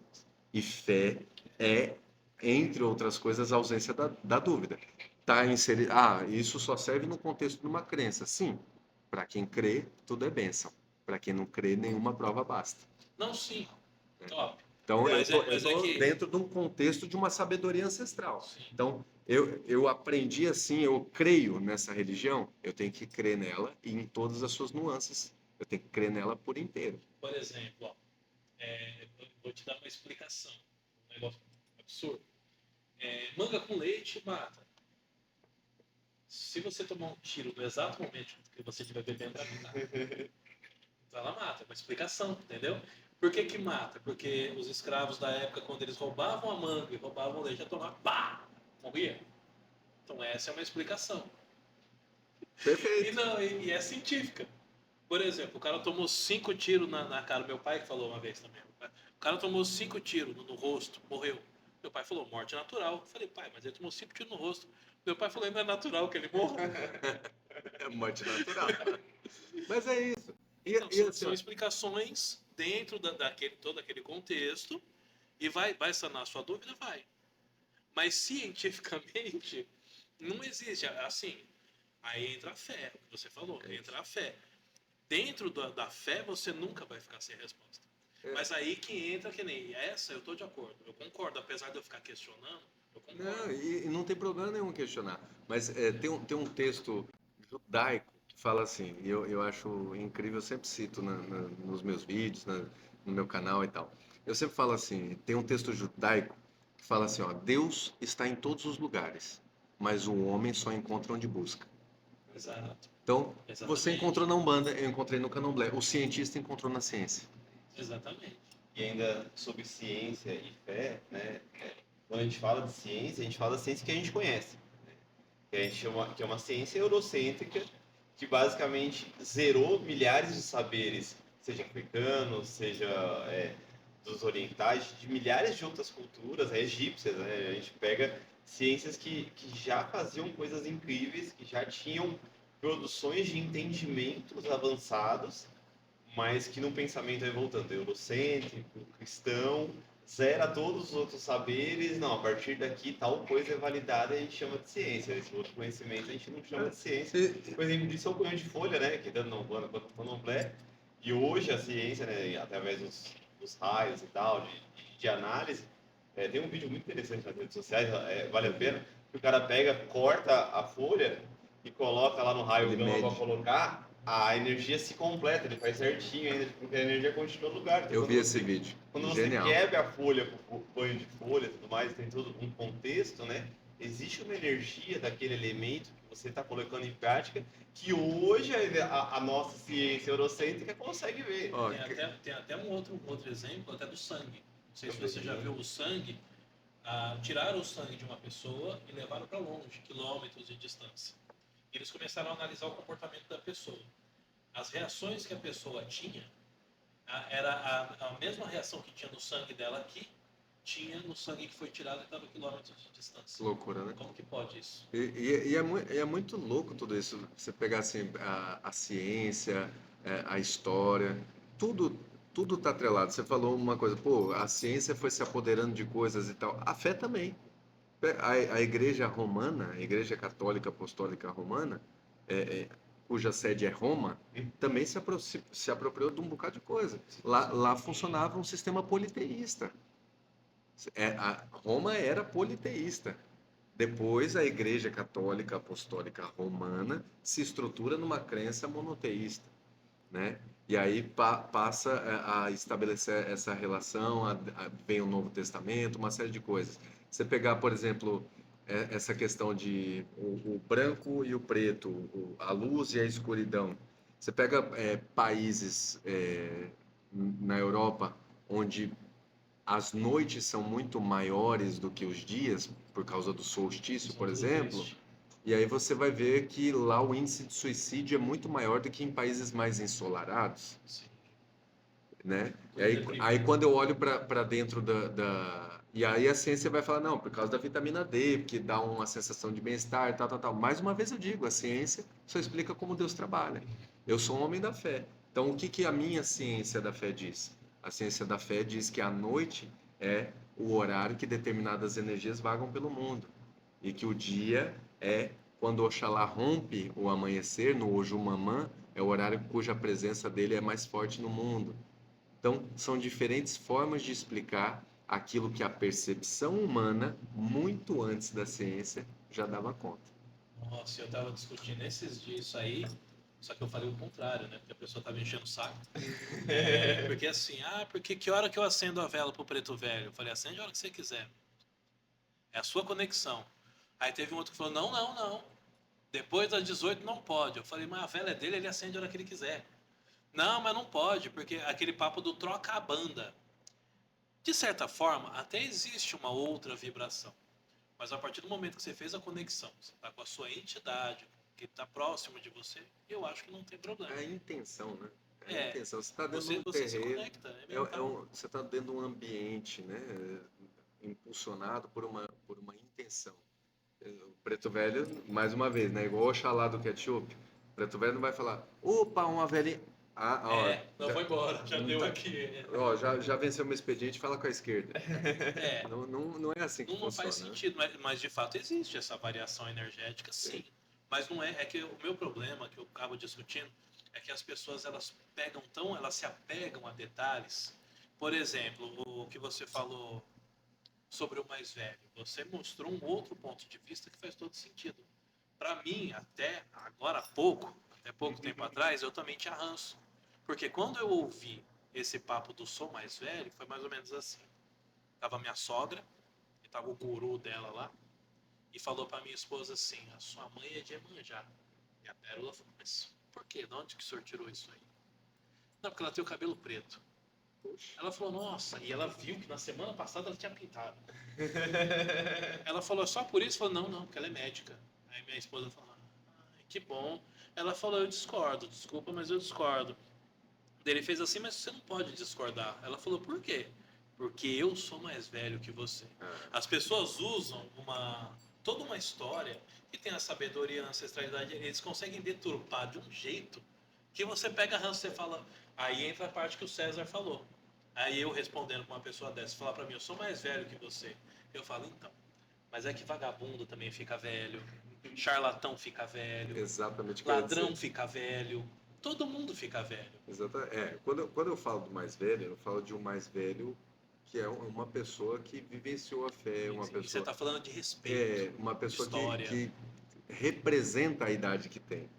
S2: E fé é, entre outras coisas, a ausência da dúvida. Tá inserido, isso só serve no contexto de uma crença. Sim, para quem crê, tudo é bênção. Para quem não crê, nenhuma prova basta.
S3: Não, sim. Top.
S2: Então,
S3: Mas
S2: eu
S3: é
S2: tô
S3: que.
S2: dentro de um contexto de uma sabedoria ancestral.
S3: Sim.
S2: Então, eu aprendi assim, eu creio nessa religião, eu tenho que crer nela e em todas as suas nuances. Eu tenho que crer nela por inteiro.
S3: Por exemplo, ó, vou te dar uma explicação. Um negócio absurdo. Manga com leite mata. Se você tomar um tiro no exato momento que você estiver bebendo, vai matar. Então ela mata. É uma explicação, entendeu? Por que que mata? Porque os escravos da época, quando eles roubavam a manga e roubavam o leite, já tomavam, pá! Morria. Então essa é uma explicação.
S2: Perfeito.
S3: E é científica. Por exemplo, o cara tomou 5 tiros na cara. Meu pai que falou uma vez também. O cara tomou 5 tiros no rosto, morreu. Meu pai falou, morte natural. Eu falei, pai, mas ele tomou 5 tiros no rosto. Meu pai falou, não é natural que ele morra.
S2: É morte natural. Mas é isso.
S3: Então,
S2: E assim,
S3: são explicações dentro todo aquele contexto. E vai sanar a sua dúvida? Vai. Mas cientificamente, não existe. Assim, aí entra a fé, o que você falou, entra a fé. Dentro da fé, você nunca vai ficar sem resposta. Mas aí que entra, que nem essa, eu estou de acordo. Eu concordo, apesar de eu ficar questionando, eu concordo.
S2: não, e não tem problema nenhum questionar. Mas tem um texto judaico que fala assim, e eu acho incrível, eu sempre cito nos meus vídeos, no meu canal e tal. Eu sempre falo assim, tem um texto judaico que fala assim, ó, Deus está em todos os lugares, mas o homem só encontra onde busca.
S3: Exato.
S2: Então,
S3: Exatamente.
S2: você encontrou na Umbanda, eu encontrei no Candomblé. O cientista encontrou na ciência.
S3: Exatamente.
S1: E ainda sobre ciência e fé, né? Quando a gente fala de ciência, a gente fala da ciência que a gente conhece, né? Que a gente chama, que é uma ciência eurocêntrica, que basicamente zerou milhares de saberes, seja africanos, seja dos orientais, de milhares de outras culturas, egípcias, né? A gente pega ciências que já faziam coisas incríveis, que já tinham produções de entendimentos avançados, mas que no pensamento aí voltando, eurocêntrico, cristão, zera todos os outros saberes, não, a partir daqui tal coisa é validada e a gente chama de ciência, esse outro conhecimento a gente não chama de ciência. Por exemplo, disso é o cunhão de folha, né, que tanto não quanto no candomblé, e hoje a ciência, né, através dos raios e tal, de análise, tem um vídeo muito interessante nas redes sociais, vale a pena, que o cara pega, corta a folha e coloca lá no raio
S2: Ele
S1: gama para
S2: mede.
S1: colocar, a energia se completa, ele faz certinho ainda, porque a energia continua no lugar. Então,
S2: Eu vi esse vídeo.
S1: quando você
S2: Genial.
S1: quebra a folha com o banho de folha e tudo mais, tem todo um contexto, né? Existe uma energia daquele elemento que você está colocando em prática que hoje a nossa ciência eurocêntrica consegue ver.
S2: Ó,
S3: Tem até um outro exemplo, até do sangue. Não sei se você já viu o sangue. Tiraram o sangue de uma pessoa e levaram para longe, quilômetros de distância. Eles começaram a analisar o comportamento da pessoa. As reações que a pessoa tinha era a mesma reação que tinha no sangue dela aqui, tinha no sangue que foi tirado e estava a quilômetros de distância.
S2: loucura, né?
S3: Como que pode isso?
S2: E é muito louco tudo isso. Você pegar assim, a ciência, a história, tudo está atrelado. Você falou uma coisa, pô, a ciência foi se apoderando de coisas e tal. A fé também. A Igreja Romana, a Igreja Católica Apostólica Romana, cuja sede é Roma, também se apropriou de um bocado de coisa. Lá funcionava um sistema politeísta. Roma era politeísta. Depois, a Igreja Católica Apostólica Romana se estrutura numa crença monoteísta, né? E aí passa a estabelecer essa relação, vem o Novo Testamento, uma série de coisas. Você pegar, por exemplo, essa questão de o branco e o preto, a luz e a escuridão. Você pega países na Europa onde as noites são muito maiores do que os dias, por causa do solstício, por exemplo, e aí você vai ver que lá o índice de suicídio é muito maior do que em países mais ensolarados, né? E aí quando eu olho para dentro E aí a ciência vai falar, não, por causa da vitamina D, porque dá uma sensação de bem-estar, tal, tal, tal. Mais uma vez eu digo, a ciência só explica como Deus trabalha. Eu sou um homem da fé. Então, o que a minha ciência da fé diz? A ciência da fé diz que a noite é o horário que determinadas energias vagam pelo mundo. E que o dia é quando Oxalá rompe o amanhecer, no Ojumamã, é o horário cuja presença dele é mais forte no mundo. Então, são diferentes formas de explicar aquilo que a percepção humana, muito antes da ciência, já dava conta.
S3: Nossa, eu estava discutindo esses dias isso aí, só que eu falei o contrário, né? Porque a pessoa estava enchendo o saco. Porque assim, porque que hora que eu acendo a vela pro preto velho? Eu falei, acende a hora que você quiser. É a sua conexão. Aí teve um outro que falou, não, não, não. Depois das 18 não pode. Eu falei, mas a vela é dele, ele acende a hora que ele quiser. Não, mas não pode, porque aquele papo do troca a banda. De certa forma, até existe uma outra vibração. Mas a partir do momento que você fez a conexão, você está com a sua entidade, que está próximo de você, eu acho que não tem problema.
S2: É a intenção, né? É a
S3: É,
S2: intenção. Você está dentro de
S3: você,
S2: um
S3: você se
S2: terreiro,
S3: conecta, é mental.
S2: você está dentro de um ambiente, né? Impulsionado por uma intenção. O Preto Velho, mais uma vez, né? Igual o Oxalá do ketchup. O Preto Velho não vai falar, opa, uma velhinha. Ah, ó,
S3: Não, vou embora, já deu
S2: tá-
S3: aqui.
S2: ó, já venceu meu expediente, fala com a esquerda.
S3: É,
S2: Não é assim que
S3: não faz
S2: funciona, né?
S3: sentido, mas de fato existe essa variação energética, sim. Mas não é, é que o meu problema que eu acabo discutindo é que as pessoas elas se apegam a detalhes. Por exemplo, o que você falou sobre o mais velho, você mostrou um outro ponto de vista que faz todo sentido. Para mim, até pouco tempo atrás, eu também tinha ranço. Porque quando eu ouvi esse papo do sou mais velho, foi mais ou menos assim. Tava minha sogra, e tava o guru dela lá, e falou pra minha esposa assim: a sua mãe é de Iemanjá. E a Pérola falou: mas por quê? De onde que o senhor tirou isso aí? Não, porque ela tem o cabelo preto. Ela falou: nossa, e ela viu que na semana passada ela tinha pintado. Ela falou: só por isso? Falou: não, porque ela é médica. Aí minha esposa falou: ai, que bom. Ela falou: eu discordo, desculpa, mas eu discordo. Ele fez assim: mas você não pode discordar. Ela falou: por quê? Porque eu sou mais velho que você. As pessoas usam toda uma história que tem a sabedoria, a ancestralidade, eles conseguem deturpar de um jeito que você pega a ranço e você fala. Aí entra a parte que o César falou. Aí eu respondendo com uma pessoa dessa, falar pra mim: eu sou mais velho que você. Eu falo: então, mas é que vagabundo também fica velho, charlatão fica velho,
S2: Exatamente o que eu ia
S3: ladrão
S2: dizer.
S3: fica velho, todo mundo fica velho.
S2: Quando eu falo do mais velho, eu falo de um mais velho que é uma pessoa que vivenciou a fé,
S3: E você está falando de respeito,
S2: uma
S3: de
S2: pessoa
S3: história.
S2: que representa a idade que tem.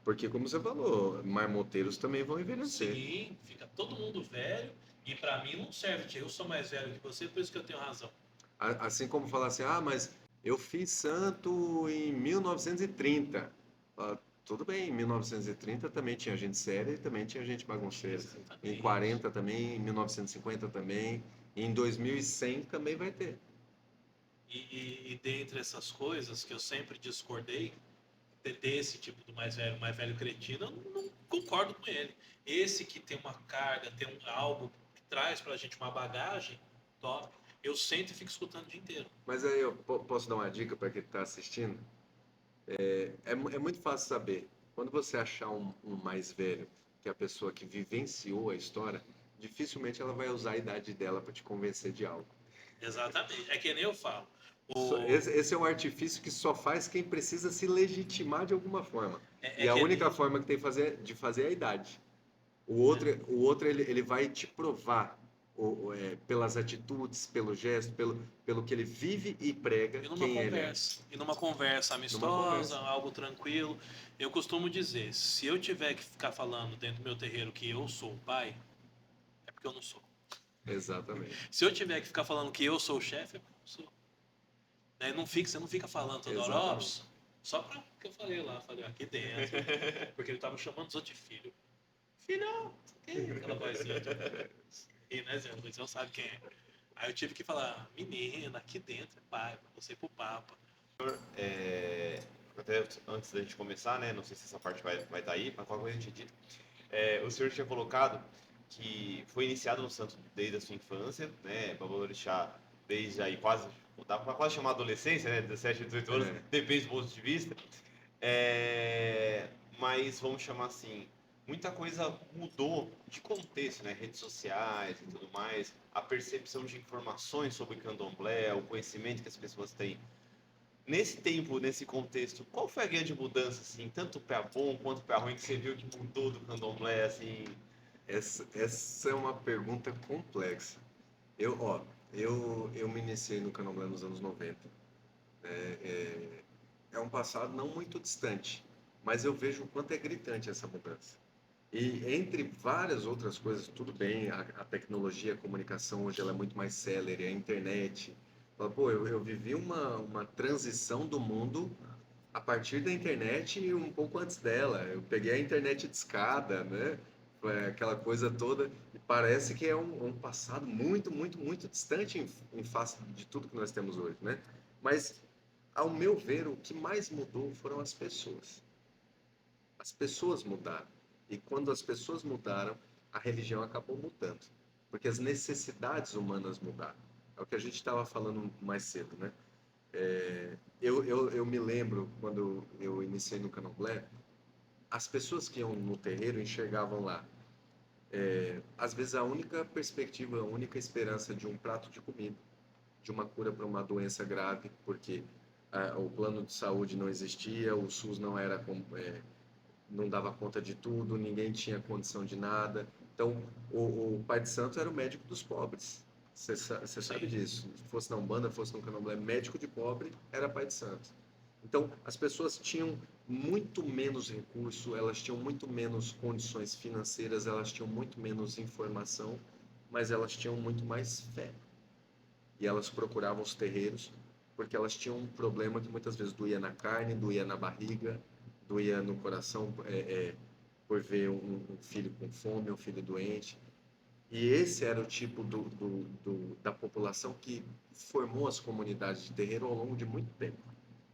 S2: Porque, como você falou, marmoteiros também vão envelhecer.
S3: Sim, fica todo mundo velho e para mim não serve. Eu sou mais velho que você, por isso que eu tenho razão.
S2: Assim como falar assim, ah, mas eu fiz santo em 1930. Ah, tudo bem, em 1930 também tinha gente séria e também tinha gente bagunceira. Em
S3: Exatamente.
S2: 40 também, em 1950 também, em 2100 também vai ter.
S3: E dentre essas coisas que eu sempre discordei, desse tipo do mais velho cretino, eu não concordo com ele. Esse que tem uma carga, tem algo que traz pra gente uma bagagem, top. Eu sento e fico escutando o dia inteiro.
S2: Mas aí eu posso dar uma dica para quem está assistindo? É muito fácil saber. Quando você achar um mais velho, que é a pessoa que vivenciou a história, dificilmente ela vai usar a idade dela para te convencer de algo.
S3: Exatamente. É que nem eu falo. O,
S2: Esse é um artifício que só faz quem precisa se legitimar de alguma forma.
S3: é,
S2: E
S3: é
S2: a
S3: que
S2: única
S3: nem,
S2: forma que tem de fazer é a idade.
S3: né?
S2: O outro ele vai te provar pelas atitudes, pelo gesto, pelo que ele vive e prega quem ele é.
S3: E numa conversa
S2: Numa
S3: amistosa,
S2: conversa.
S3: algo tranquilo, eu costumo dizer, se eu tiver que ficar falando dentro do meu terreiro que eu sou o pai, é porque eu não sou.
S2: Exatamente.
S3: Se eu tiver que ficar falando que eu sou o chefe, é porque eu não sou. Daí você não fica falando toda hora, ó,
S2: Exatamente.
S3: só pra que eu falei lá, falei aqui dentro, porque ele tava chamando os outros de filho. Filhão, aquela vozinha de... E, né, Zé? Você não sabe quem é. Aí eu tive que falar, menina, aqui dentro é pai, pra você ir pro Papa.
S1: Até antes da gente começar, né? Não sei se essa parte vai estar aí, mas qualquer coisa a gente dita. O senhor tinha colocado que foi iniciado no santo desde a sua infância, né? Babalorixá desde aí quase, dá pra quase chamar adolescência, né? 17, 18 anos,
S2: É.
S1: depende do ponto de vista. É, mas vamos chamar assim, muita coisa mudou de contexto, né? Redes sociais e tudo mais, a percepção de informações sobre candomblé, o conhecimento que as pessoas têm. Nesse tempo, nesse contexto, qual foi a grande mudança, assim, tanto para bom quanto para ruim, que você viu que mudou do candomblé, assim?
S2: Essa é uma pergunta complexa. Eu me iniciei no Candomblé nos anos 90. É um passado não muito distante, mas eu vejo o quanto é gritante essa mudança. E entre várias outras coisas, tudo bem, a tecnologia, a comunicação hoje ela é muito mais célere, a internet. Fala, pô, eu vivi uma transição do mundo a partir da internet e um pouco antes dela. Eu peguei a internet de escada, né? Aquela coisa toda. E parece que é um passado muito, muito, muito distante em face de tudo que nós temos hoje, né? Mas, ao meu ver, o que mais mudou foram as pessoas. As pessoas mudaram. E quando as pessoas mudaram, a religião acabou mudando. Porque as necessidades humanas mudaram. É o que a gente estava falando mais cedo, né? Eu me lembro, quando eu iniciei no Candomblé, as pessoas que iam no terreiro enxergavam lá, às vezes, a única perspectiva, a única esperança de um prato de comida, de uma cura para uma doença grave, porque o plano de saúde não existia, o SUS não dava conta de tudo, ninguém tinha condição de nada. Então, o Pai de Santo era o médico dos pobres. Você sabe
S3: Sim,
S2: disso. Fosse na Umbanda, fosse no Candomblé, médico de pobre era Pai de Santo. Então, as pessoas tinham muito menos recurso, elas tinham muito menos condições financeiras, elas tinham muito menos informação, mas elas tinham muito mais fé. E elas procuravam os terreiros porque elas tinham um problema que muitas vezes doía na carne, doía na barriga, doía no coração, por ver um filho com fome, um filho doente. E esse era o tipo da população que formou as comunidades de terreiro ao longo de muito tempo.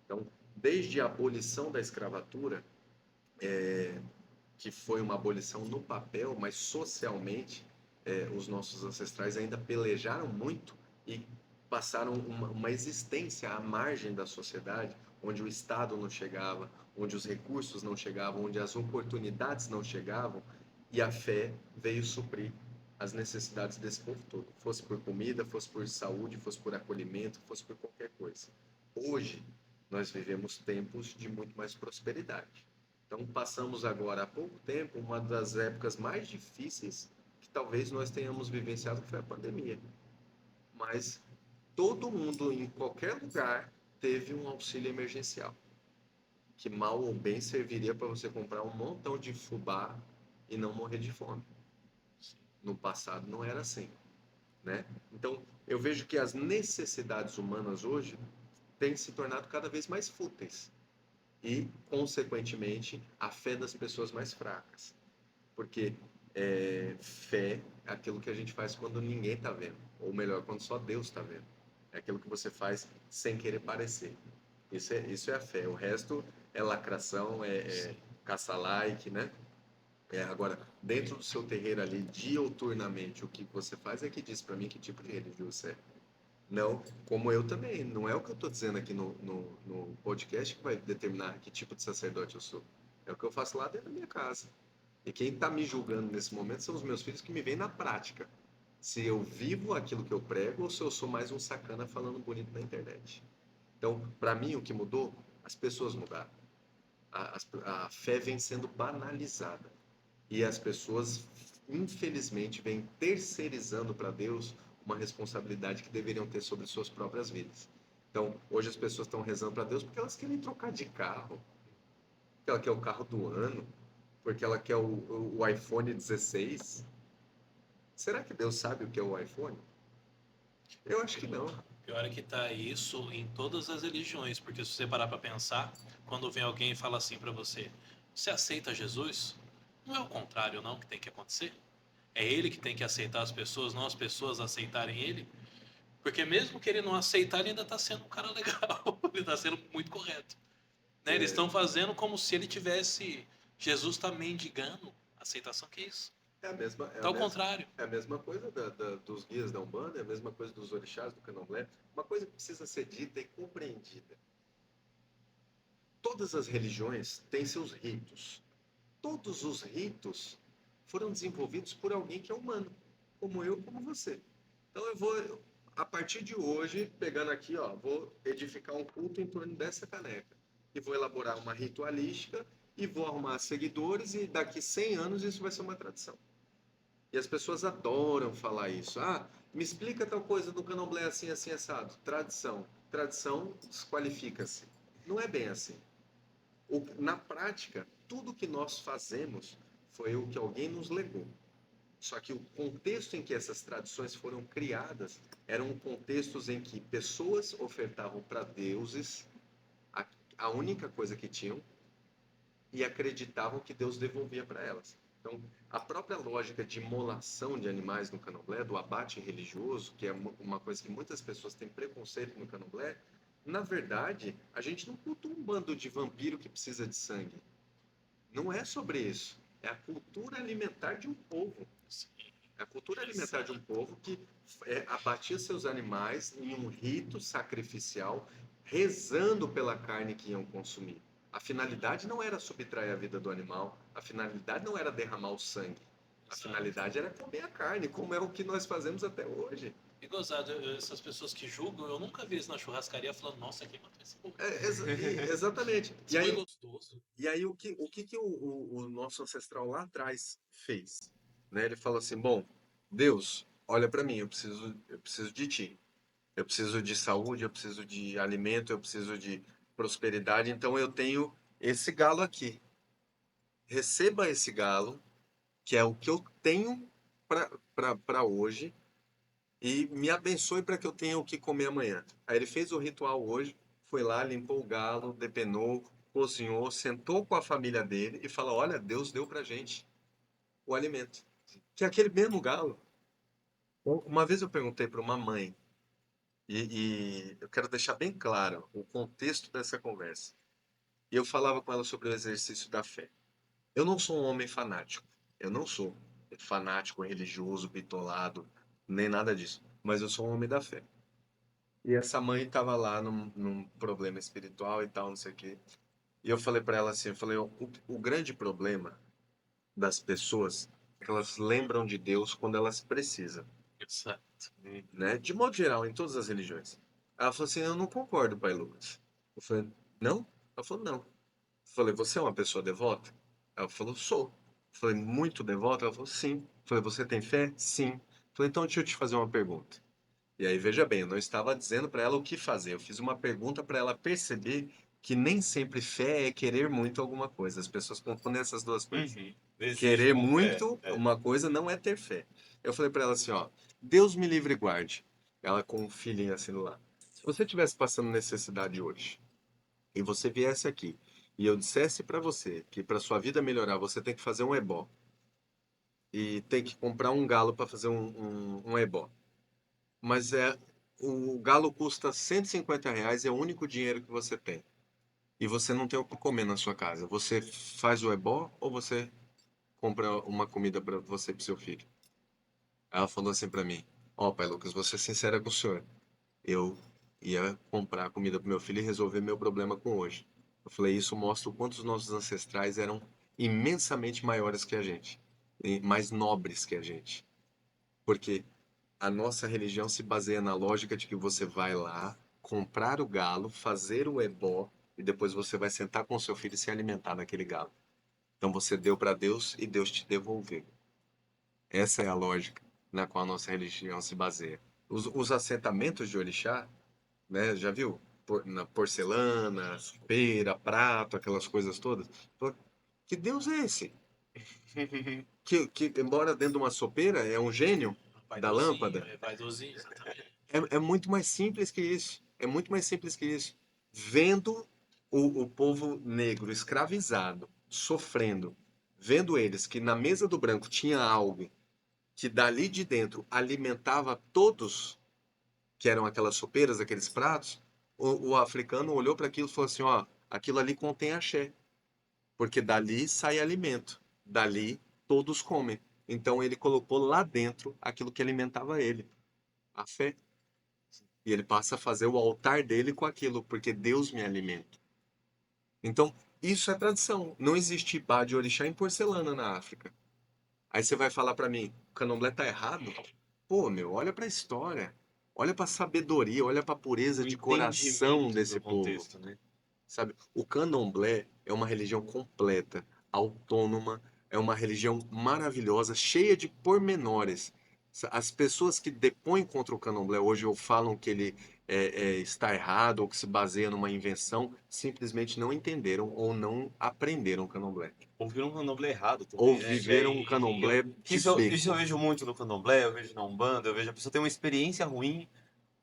S2: Então, desde a abolição da escravatura, que foi uma abolição no papel, mas socialmente, os nossos ancestrais ainda pelejaram muito e passaram uma existência à margem da sociedade, onde o Estado não chegava, onde os recursos não chegavam, onde as oportunidades não chegavam, e a fé veio suprir as necessidades desse povo todo, fosse por comida, fosse por saúde, fosse por acolhimento, fosse por qualquer coisa. Hoje, nós vivemos tempos de muito mais prosperidade. Então, passamos agora há pouco tempo uma das épocas mais difíceis que talvez nós tenhamos vivenciado, que foi a pandemia. Mas todo mundo, em qualquer lugar, teve um auxílio emergencial, que mal ou bem serviria para você comprar um montão de fubá e não morrer de fome. No passado não era assim, né? Então, eu vejo que as necessidades humanas hoje têm se tornado cada vez mais fúteis e, consequentemente, a fé das pessoas mais fracas. Porque fé é aquilo que a gente faz quando ninguém está vendo, ou melhor, quando só Deus está vendo. É aquilo que você faz sem querer parecer. Isso é a fé. O resto é lacração,
S3: sim.
S2: caça-like, né? Agora, dentro do seu terreiro ali, diuturnamente, o que você faz é que diz para mim que tipo de religião você é. Não, como eu também. Não é o que eu estou dizendo aqui no podcast que vai determinar que tipo de sacerdote eu sou. É o que eu faço lá dentro da minha casa. E quem está me julgando nesse momento são os meus filhos que me veem na prática. Se eu vivo aquilo que eu prego ou se eu sou mais um sacana falando bonito na internet. Então, para mim, o que mudou? As pessoas mudaram. A fé vem sendo banalizada. E as pessoas, infelizmente, vêm terceirizando para Deus uma responsabilidade que deveriam ter sobre suas próprias vidas. Então, hoje as pessoas estão rezando para Deus porque elas querem trocar de carro, porque ela quer o carro do ano, porque ela quer o iPhone 16. Será que Deus sabe o que é o iPhone? Eu acho que não.
S3: Pior é que tá isso em todas as religiões, porque se você parar para pensar, quando vem alguém e fala assim para você, você aceita Jesus? Não é o contrário não que tem que acontecer? É ele que tem que aceitar as pessoas, não as pessoas aceitarem ele? Porque mesmo que ele não aceitar, ele ainda está sendo um cara legal, ele está sendo muito correto. Né? Eles
S2: É,
S3: estão fazendo como se ele tivesse, Jesus está mendigando aceitação, que é isso?
S2: é a mesma, é
S3: Tá
S2: a
S3: ao
S2: mesma,
S3: contrário.
S2: é a mesma coisa dos guias da Umbanda, é a mesma coisa dos orixás do Candomblé. Uma coisa que precisa ser dita e compreendida. Todas as religiões têm seus ritos. Todos os ritos foram desenvolvidos por alguém que é humano, como eu, como você. Então eu vou, a partir de hoje, pegando aqui, ó, vou edificar um culto em torno dessa caneca. E vou elaborar uma ritualística e vou arrumar seguidores e daqui 100 anos isso vai ser uma tradição. E as pessoas adoram falar isso. Ah, me explica tal coisa do candomblé assim, assim, assado. Tradição. Tradição desqualifica-se. Não é bem assim. Na prática, tudo que nós fazemos foi o que alguém nos legou. Só que o contexto em que essas tradições foram criadas eram contextos em que pessoas ofertavam para deuses a, a única coisa que tinham e acreditavam que Deus devolvia para elas. Então, a própria lógica de imolação de animais no candomblé, do abate religioso, que é uma coisa que muitas pessoas têm preconceito no candomblé, Na verdade, a gente não cultua um bando de vampiro que precisa de sangue. Não é sobre isso. É a cultura alimentar de um povo. É a cultura alimentar de um povo que abatia seus animais em um rito sacrificial, rezando pela carne que iam consumir. A finalidade não era subtrair a vida do animal, a finalidade não era derramar o sangue. A finalidade era comer a carne, como é o que nós fazemos até hoje.
S3: E gozado, essas pessoas que julgam, eu nunca vi isso na churrascaria falando, nossa, quem matou esse povo?
S2: Exatamente.
S3: Isso foi gostoso.
S2: E aí o que o nosso ancestral lá atrás fez? Né? Ele falou assim, bom, Deus, olha para mim, eu preciso de ti. Eu preciso de saúde, eu preciso de alimento, eu preciso de prosperidade, então eu tenho esse galo aqui. Receba esse galo, que é o que eu tenho para hoje, e me abençoe para que eu tenha o que comer amanhã. Aí ele fez o ritual hoje, foi lá, limpou o galo, depenou, cozinhou, sentou com a família dele e falou: Olha, Deus deu para gente o alimento. Que é aquele mesmo galo. Uma vez eu perguntei para uma mãe, e eu quero deixar bem claro o contexto dessa conversa. E eu falava com ela sobre o exercício da fé. Eu não sou um homem fanático. Eu não sou fanático, religioso, bitolado, nem nada disso. Mas eu sou um homem da fé. E essa mãe estava lá num problema espiritual e tal, não sei o quê. E eu falei para ela assim, eu falei, o grande problema das pessoas é que elas lembram de Deus quando elas precisam,
S3: Exato.
S2: né? De modo geral, em todas as religiões. Ela falou assim, eu não concordo, pai Lucas. Eu falei, não? Ela falou, não. Eu falei, você é uma pessoa devota? Ela falou, sou. Eu falei, muito devota? Ela falou, sim. Eu falei, você tem fé? Sim. Eu falei, então deixa eu te fazer uma pergunta. E aí, veja bem, eu não estava dizendo para ela o que fazer. Eu fiz uma pergunta para ela perceber que nem sempre fé é querer muito alguma coisa. As pessoas confundem essas duas coisas.
S1: Desejo
S2: Querer
S1: com fé.
S2: muito uma coisa não é ter fé. Eu falei para ela assim, ó, Deus me livre e guarde. Ela com um filhinho assim do lado. Se você estivesse passando necessidade hoje e você viesse aqui e eu dissesse para você que para sua vida melhorar você tem que fazer um ebó e tem que comprar um galo para fazer um ebó. Mas o galo custa R$ 150, é o único dinheiro que você tem. E você não tem o que comer na sua casa. Você faz o ebó ou você compra uma comida para você e pro seu filho? Ela falou assim para mim: Ó, pai Lucas, vou ser sincera com o senhor. Eu ia comprar comida pro meu filho e resolver meu problema com hoje. Eu falei: Isso mostra o quanto os nossos ancestrais eram imensamente maiores que a gente, e mais nobres que a gente. Porque a nossa religião se baseia na lógica de que você vai lá, comprar o galo, fazer o ebó e depois você vai sentar com o seu filho e se alimentar daquele galo. Então você deu para Deus e Deus te devolveu. Essa é a lógica na qual a nossa religião se baseia. Os assentamentos de orixá, né, já viu? Na porcelana, pera, prato, aquelas coisas todas. Que Deus é esse? Que embora dentro de uma sopeira é um gênio da lâmpada,
S3: É vaidosinho, exatamente.
S2: é muito mais simples que isso. É muito mais simples que isso. Vendo o povo negro escravizado, sofrendo, vendo eles que na mesa do branco tinha algo que dali de dentro alimentava todos, que eram aquelas sopeiras, aqueles pratos, o africano olhou para aquilo e falou assim: ó, aquilo ali contém axé, porque dali sai alimento, dali todos comem. Então ele colocou lá dentro aquilo que alimentava ele, a fé. E ele passa a fazer o altar dele com aquilo, porque Deus me alimenta. Então, isso é tradição. Não existe bar de orixá em porcelana na África. Aí você vai falar para mim, o candomblé tá errado? Pô, meu, olha para a história. Olha para a sabedoria, olha para a pureza
S1: O
S2: de coração
S1: entendimento
S2: desse
S1: do
S2: povo,
S1: contexto, né?
S2: sabe? O candomblé é uma religião completa, autônoma, é uma religião maravilhosa, cheia de pormenores. As pessoas que depõem contra o candomblé hoje ou falam que ele está errado ou que se baseia numa invenção, simplesmente não entenderam ou não aprenderam o candomblé.
S1: Ouviram um candomblé errado
S2: Ou
S1: também, né? Que
S2: viveram um
S1: aí,
S2: candomblé
S1: que
S2: de
S1: isso eu
S2: beco.
S1: vejo muito no candomblé, eu vejo na Umbanda, eu vejo a pessoa ter uma experiência ruim,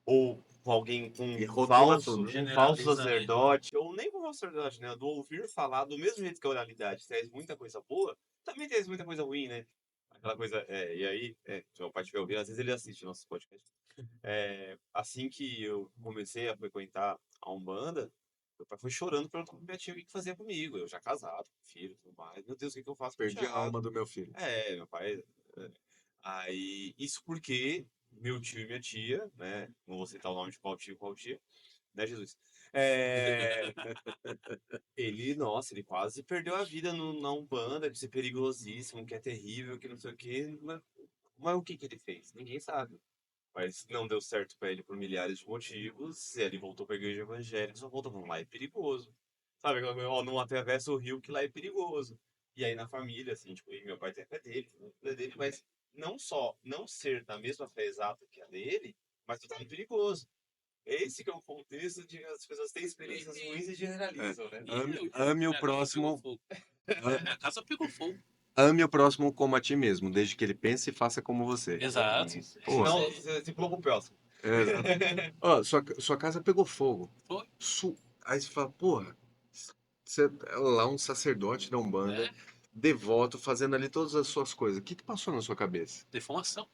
S1: ou com alguém com
S2: E
S1: um
S2: rotula
S1: falso,
S2: tudo, né?
S1: um falso
S3: Generaliza, né?
S1: sacerdote, ou nem com falso sacerdote, né? Do ouvir falar, do mesmo jeito que a oralidade traz muita coisa boa, também traz muita coisa ruim, né? Aquela coisa, e aí, se meu pai estiver ouvindo, às vezes ele assiste nossos podcasts. Assim que eu comecei a frequentar a Umbanda, meu pai foi chorando perguntando pro minha tia o que que fazia comigo. Eu já casado, com filho, tudo mais. Meu Deus, o que que eu faço com o
S2: Perdi a
S1: Thiago?
S2: alma do meu filho.
S1: Meu pai. Aí, isso porque meu tio e minha tia, né? Não vou citar o nome de qual tia, né, Jesus? É, ele, nossa, ele quase perdeu a vida na Umbanda, de ser perigosíssimo, que é terrível, que não sei o quê. Mas o que que ele fez? Ninguém sabe. Mas não deu certo pra ele por milhares de motivos. Ele voltou pra igreja evangélica, só voltou falando, lá é perigoso. Sabe, aquela coisa, ó, não atravessa o rio que lá é perigoso. E aí na família, assim, tipo, e meu pai tem a fé dele, a fé dele, mas não só não ser da mesma fé exata que a dele, mas totalmente perigoso. Esse que é o contexto de as pessoas têm experiências ruins e generalizam, né?
S2: Ame o
S3: Minha casa pegou
S2: próximo.
S3: fogo.
S2: a-
S3: Minha casa pegou fogo.
S2: Ame o próximo como a ti mesmo, desde que ele pense e faça como você.
S3: Exato.
S1: Isso.
S2: Pô,
S1: Não, você pulou pro próximo.
S2: exato. Ó, sua casa pegou fogo.
S3: Foi.
S2: Aí você fala, porra, você é lá um sacerdote da Umbanda,
S3: É,
S2: devoto, fazendo ali todas as suas coisas. O que que passou na sua cabeça?
S3: defumação.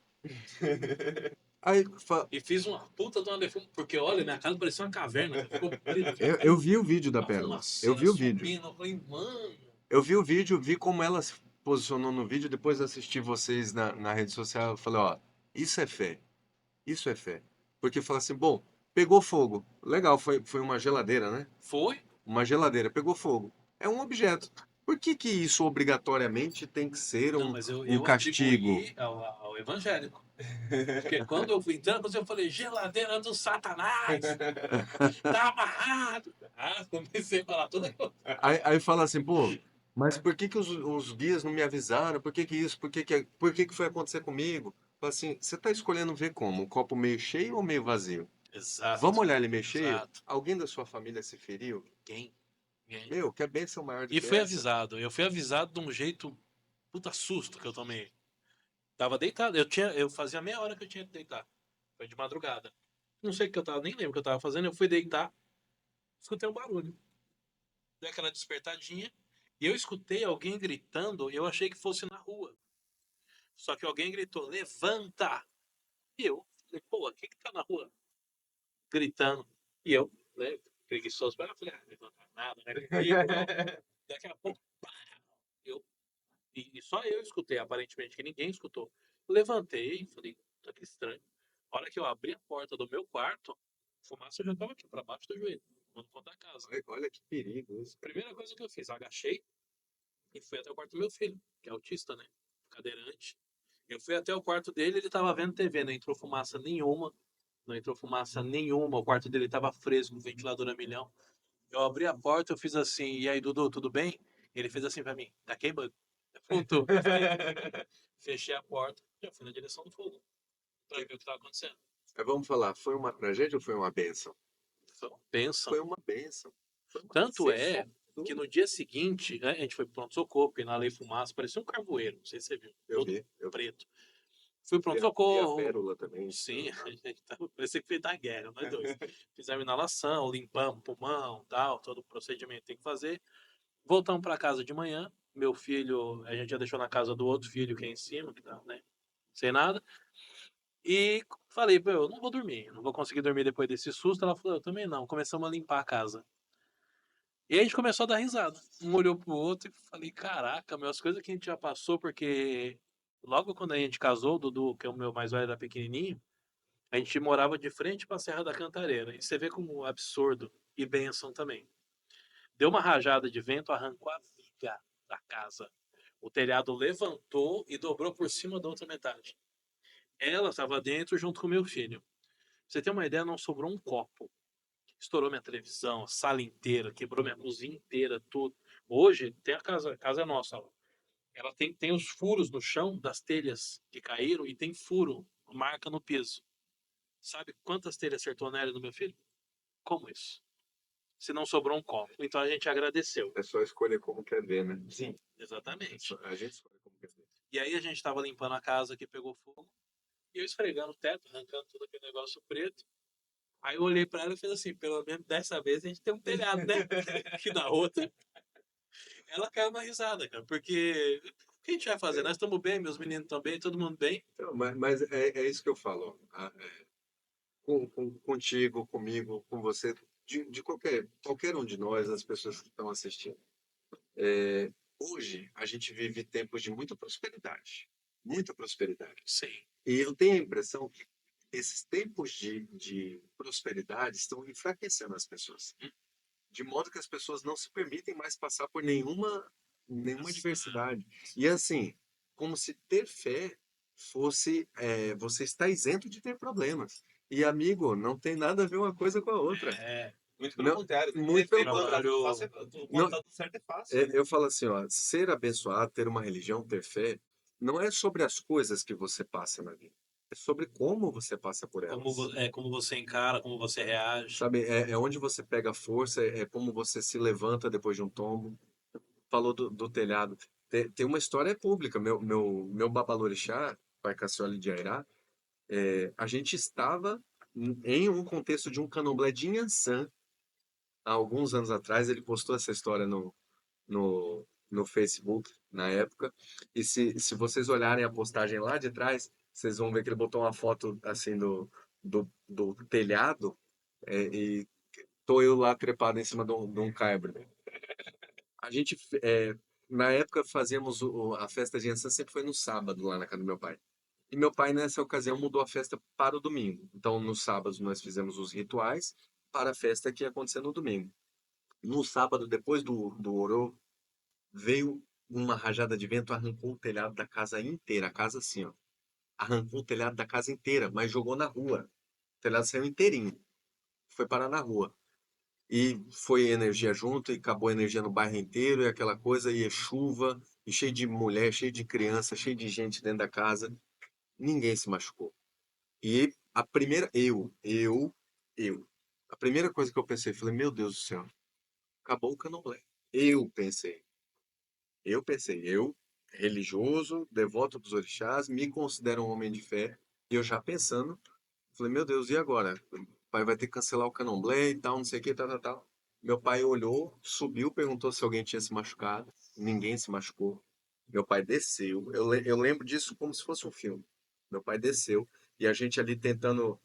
S2: Aí fala,
S3: E fiz uma puta de uma defumação. Porque, olha, minha casa parecia uma caverna, cara. Ficou preto.
S2: eu vi o vídeo da
S3: Uma
S2: Pérola. Eu
S3: fumaceira
S2: vi o vídeo.
S3: subindo. Eu falei, mano.
S2: Eu vi o vídeo, vi como ela se posicionou no vídeo, depois assisti vocês na rede social, eu falei, ó, isso é fé. Isso é fé. Porque fala assim, bom, pegou fogo. Legal, foi uma geladeira, né?
S3: Foi?
S2: Uma geladeira, pegou fogo. É um objeto. Por que que isso obrigatoriamente tem que ser
S3: Não, mas
S2: um
S3: eu
S2: castigo?
S3: atribuí ao evangélico. Porque quando eu fui entrando, eu falei, geladeira do Satanás, tá amarrado. Ah, comecei a falar toda coisa.
S2: Aí fala assim, pô, mas por que que os guias não me avisaram? Por que que isso? Por que que foi acontecer comigo? Fala assim, você está escolhendo ver como? Um copo meio cheio ou meio vazio? Vamos
S3: Exato,
S2: olhar ele meio cheio?
S3: exato.
S2: Alguém da sua família se feriu?
S3: Quem? Quem?
S2: Meu, que bênção maior do
S3: E
S2: que
S3: fui
S2: essa?
S3: avisado. Eu fui avisado de um jeito, puta susto que eu tomei. Tava deitado. Eu fazia meia hora que eu tinha que deitar. Foi de madrugada. Não sei o que eu tava, nem lembro o que eu tava fazendo. Eu fui deitar, escutei um barulho. Dei aquela despertadinha. E eu escutei alguém gritando. Eu achei que fosse na rua. Só que alguém gritou: levanta! E eu falei: pô, quem que tá na rua gritando? E eu, né, preguiçoso, eu falei: ah, levantar nada, né? Aí eu, daqui a pouco, pá, eu, e só eu escutei, aparentemente, que ninguém escutou. Levantei, falei: tá que estranho. A hora que eu abri a porta do meu quarto, a fumaça já tava aqui pra baixo do joelho, no fundo da casa.
S2: Olha que perigo isso.
S3: Primeira coisa que eu fiz, eu agachei e fui até o quarto do meu filho, que é autista, né? Cadeirante. Eu fui até o quarto dele, ele tava vendo TV, não entrou fumaça nenhuma. Não entrou fumaça nenhuma. O quarto dele tava fresco, o ventilador a milhão. Eu abri a porta, eu fiz assim, e aí, Dudu, tudo bem? Ele fez assim pra mim, tá queimando. Voltou. Fechei a porta, já fui na direção do fogo, pra ver o que tava acontecendo.
S2: Mas vamos falar, foi uma tragédia ou foi uma bênção?
S3: Então, pensa.
S2: Foi uma bênção.
S3: Tanto
S2: Você
S3: é que
S2: falou.
S3: no dia seguinte, né, a gente foi pro pronto-socorro, inalei fumaça, parecia um carvoeiro, não sei se você viu, todo
S2: Eu vi.
S3: preto. Fui
S2: Vi a
S3: pronto-socorro,
S2: pérola também.
S3: sim, parecia que fez da guerra, nós dois. Fizemos inalação, limpamos pulmão, tal, todo o procedimento que tem que fazer. Voltamos para casa de manhã. Meu filho, a gente já deixou na casa do outro filho que é em cima, que tá, né? Sem nada. E falei, pô, eu não vou dormir, não vou conseguir dormir depois desse susto. Ela falou, eu também não. Começamos a limpar a casa. E aí a gente começou a dar risada. Um olhou pro outro e falei, caraca, meu, as coisas que a gente já passou, porque logo quando a gente casou, o Dudu, que é o meu mais velho, era pequenininho, a gente morava de frente para a Serra da Cantareira. E você vê como absurdo e bênção também. Deu uma rajada de vento, arrancou a viga da casa. O telhado levantou e dobrou por cima da outra metade. Ela estava dentro junto com meu filho. Pra você ter uma ideia, não sobrou um copo. Estourou minha televisão, a sala inteira, quebrou minha cozinha inteira, tudo. Hoje, tem a casa é nossa. Ó. Ela tem os furos no chão das telhas que caíram e tem furo, marca no piso. Sabe quantas telhas acertou nela do meu filho? Como isso? Se não sobrou um copo. Então a gente agradeceu.
S2: É só escolher como quer ver, né?
S3: Sim, exatamente.
S2: A gente escolhe como quer ver.
S3: E aí a gente tava limpando a casa que pegou fogo. E eu esfregando o teto, arrancando tudo aquele negócio preto. Aí eu olhei pra ela e fiz assim, pelo menos dessa vez a gente tem um telhado, né? Que na outra. Ela caiu na risada, cara. Porque o que a gente vai fazer? Nós estamos bem, meus meninos estão bem, todo mundo bem.
S2: Então, mas é isso que eu falo. Contigo, comigo, com você, de qualquer um de nós, as pessoas que estão assistindo. Hoje, a gente vive tempos de muita prosperidade. Muita prosperidade.
S3: Sim.
S2: E eu tenho a impressão que esses tempos de prosperidade estão enfraquecendo as pessoas. De modo que as pessoas não se permitem mais passar por nenhuma adversidade. E assim, como se ter fé fosse você está isento de ter problemas. E amigo, não tem nada a ver uma coisa com a outra.
S3: É,
S1: Muito pelo
S2: Não,
S1: contrário.
S2: muito pelo
S1: Quando tá tudo
S3: contrário.
S1: fácil,
S2: não,
S1: quando tá tudo certo é fácil.
S2: eu falo assim, ó, ser abençoado, ter uma religião, ter fé, não é sobre as coisas que você passa na vida. É sobre como você passa por elas.
S3: Como você encara, como você reage.
S2: Sabe, é onde você pega força, é como você se levanta depois de um tombo. Falou do telhado. Tem uma história pública. Meu babalorixá, Pai Cassioli de Airá, a gente estava em um contexto de um candomblé de Inhansã. Há alguns anos atrás, ele postou essa história no Facebook, na época. E se vocês olharem a postagem lá de trás, vocês vão ver que ele botou uma foto, assim, do telhado, e tô eu lá trepado em cima de um caibro. A gente, na época, fazíamos a festa de Ançã sempre foi no sábado, lá na casa do meu pai. E meu pai, nessa ocasião, mudou a festa para o domingo. Então, nos sábados, nós fizemos os rituais para a festa que ia acontecer no domingo. No sábado, depois do orô, veio uma rajada de vento, arrancou o telhado da casa inteira. A casa assim, ó. Arrancou o telhado da casa inteira, mas jogou na rua. O telhado saiu inteirinho. Foi parar na rua. E foi energia junto, e acabou a energia no bairro inteiro, e aquela coisa, e chuva, e cheio de mulher, cheio de criança, cheio de gente dentro da casa. Ninguém se machucou. E a primeira, eu. A primeira coisa que eu pensei, falei, meu Deus do céu, acabou o candomblé. Eu pensei. Eu, religioso, devoto dos orixás, me considero um homem de fé, e eu já pensando, falei, meu Deus, e agora? O pai vai ter que cancelar o candomblé e tal, não sei o que, tal, tal, tal. Meu pai olhou, subiu, perguntou se alguém tinha se machucado. Ninguém se machucou. Meu pai desceu. Eu lembro disso como se fosse um filme. Meu pai desceu e a gente ali tentando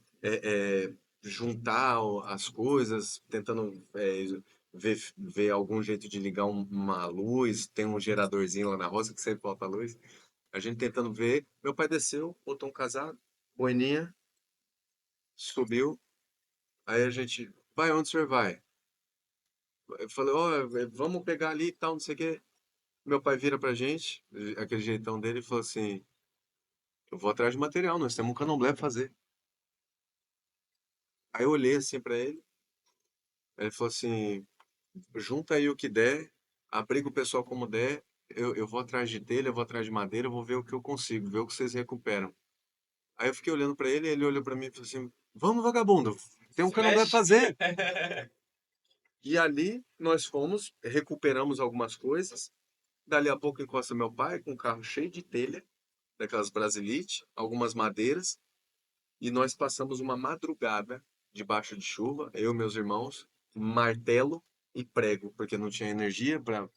S2: juntar as coisas, tentando ver algum jeito de ligar uma luz. Tem um geradorzinho lá na roça que sempre falta luz. A gente tentando ver. Meu pai desceu, botou um casaco, boininha, subiu. Aí a gente, vai, onde o senhor vai? Eu falei, ó, vamos pegar ali e tal, não sei o quê. Meu pai vira pra gente, aquele jeitão dele, e falou assim, eu vou atrás de material, nós temos um candomblé pra fazer. Aí eu olhei assim pra ele, aí ele falou assim, junta aí o que der, abriga o pessoal como der, eu vou atrás de telha, eu vou atrás de madeira, eu vou ver o que eu consigo, ver o que vocês recuperam. Aí eu fiquei olhando pra ele, ele olhou pra mim e falou assim, vamos vagabundo, tem um
S1: Se
S2: candomblé pra
S1: mexe.
S2: fazer. E ali nós fomos, recuperamos algumas coisas. Dali a pouco encosta meu pai com um carro cheio de telha, daquelas Brasilite, algumas madeiras, e nós passamos uma madrugada debaixo de chuva, eu e meus irmãos, martelo e prego, porque não tinha energia para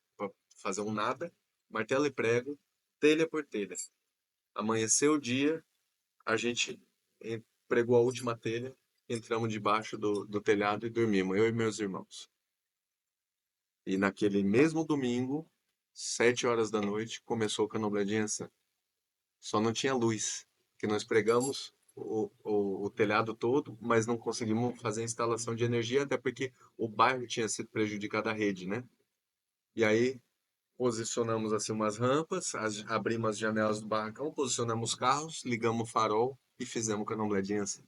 S2: fazer um nada, martelo e prego, telha por telha. Amanheceu o dia, a gente pregou a última telha, entramos debaixo do telhado e dormimos, eu e meus irmãos. E naquele mesmo domingo, 7 horas da noite, começou o Candomblé de Inhansã. Só não tinha luz, que nós pregamos o telhado todo, mas não conseguimos fazer a instalação de energia, até porque o bairro tinha sido prejudicado a rede, né? E aí posicionamos assim umas rampas, abrimos as janelas do barracão, posicionamos os carros, ligamos o farol e fizemos o Candomblé de Inhansã.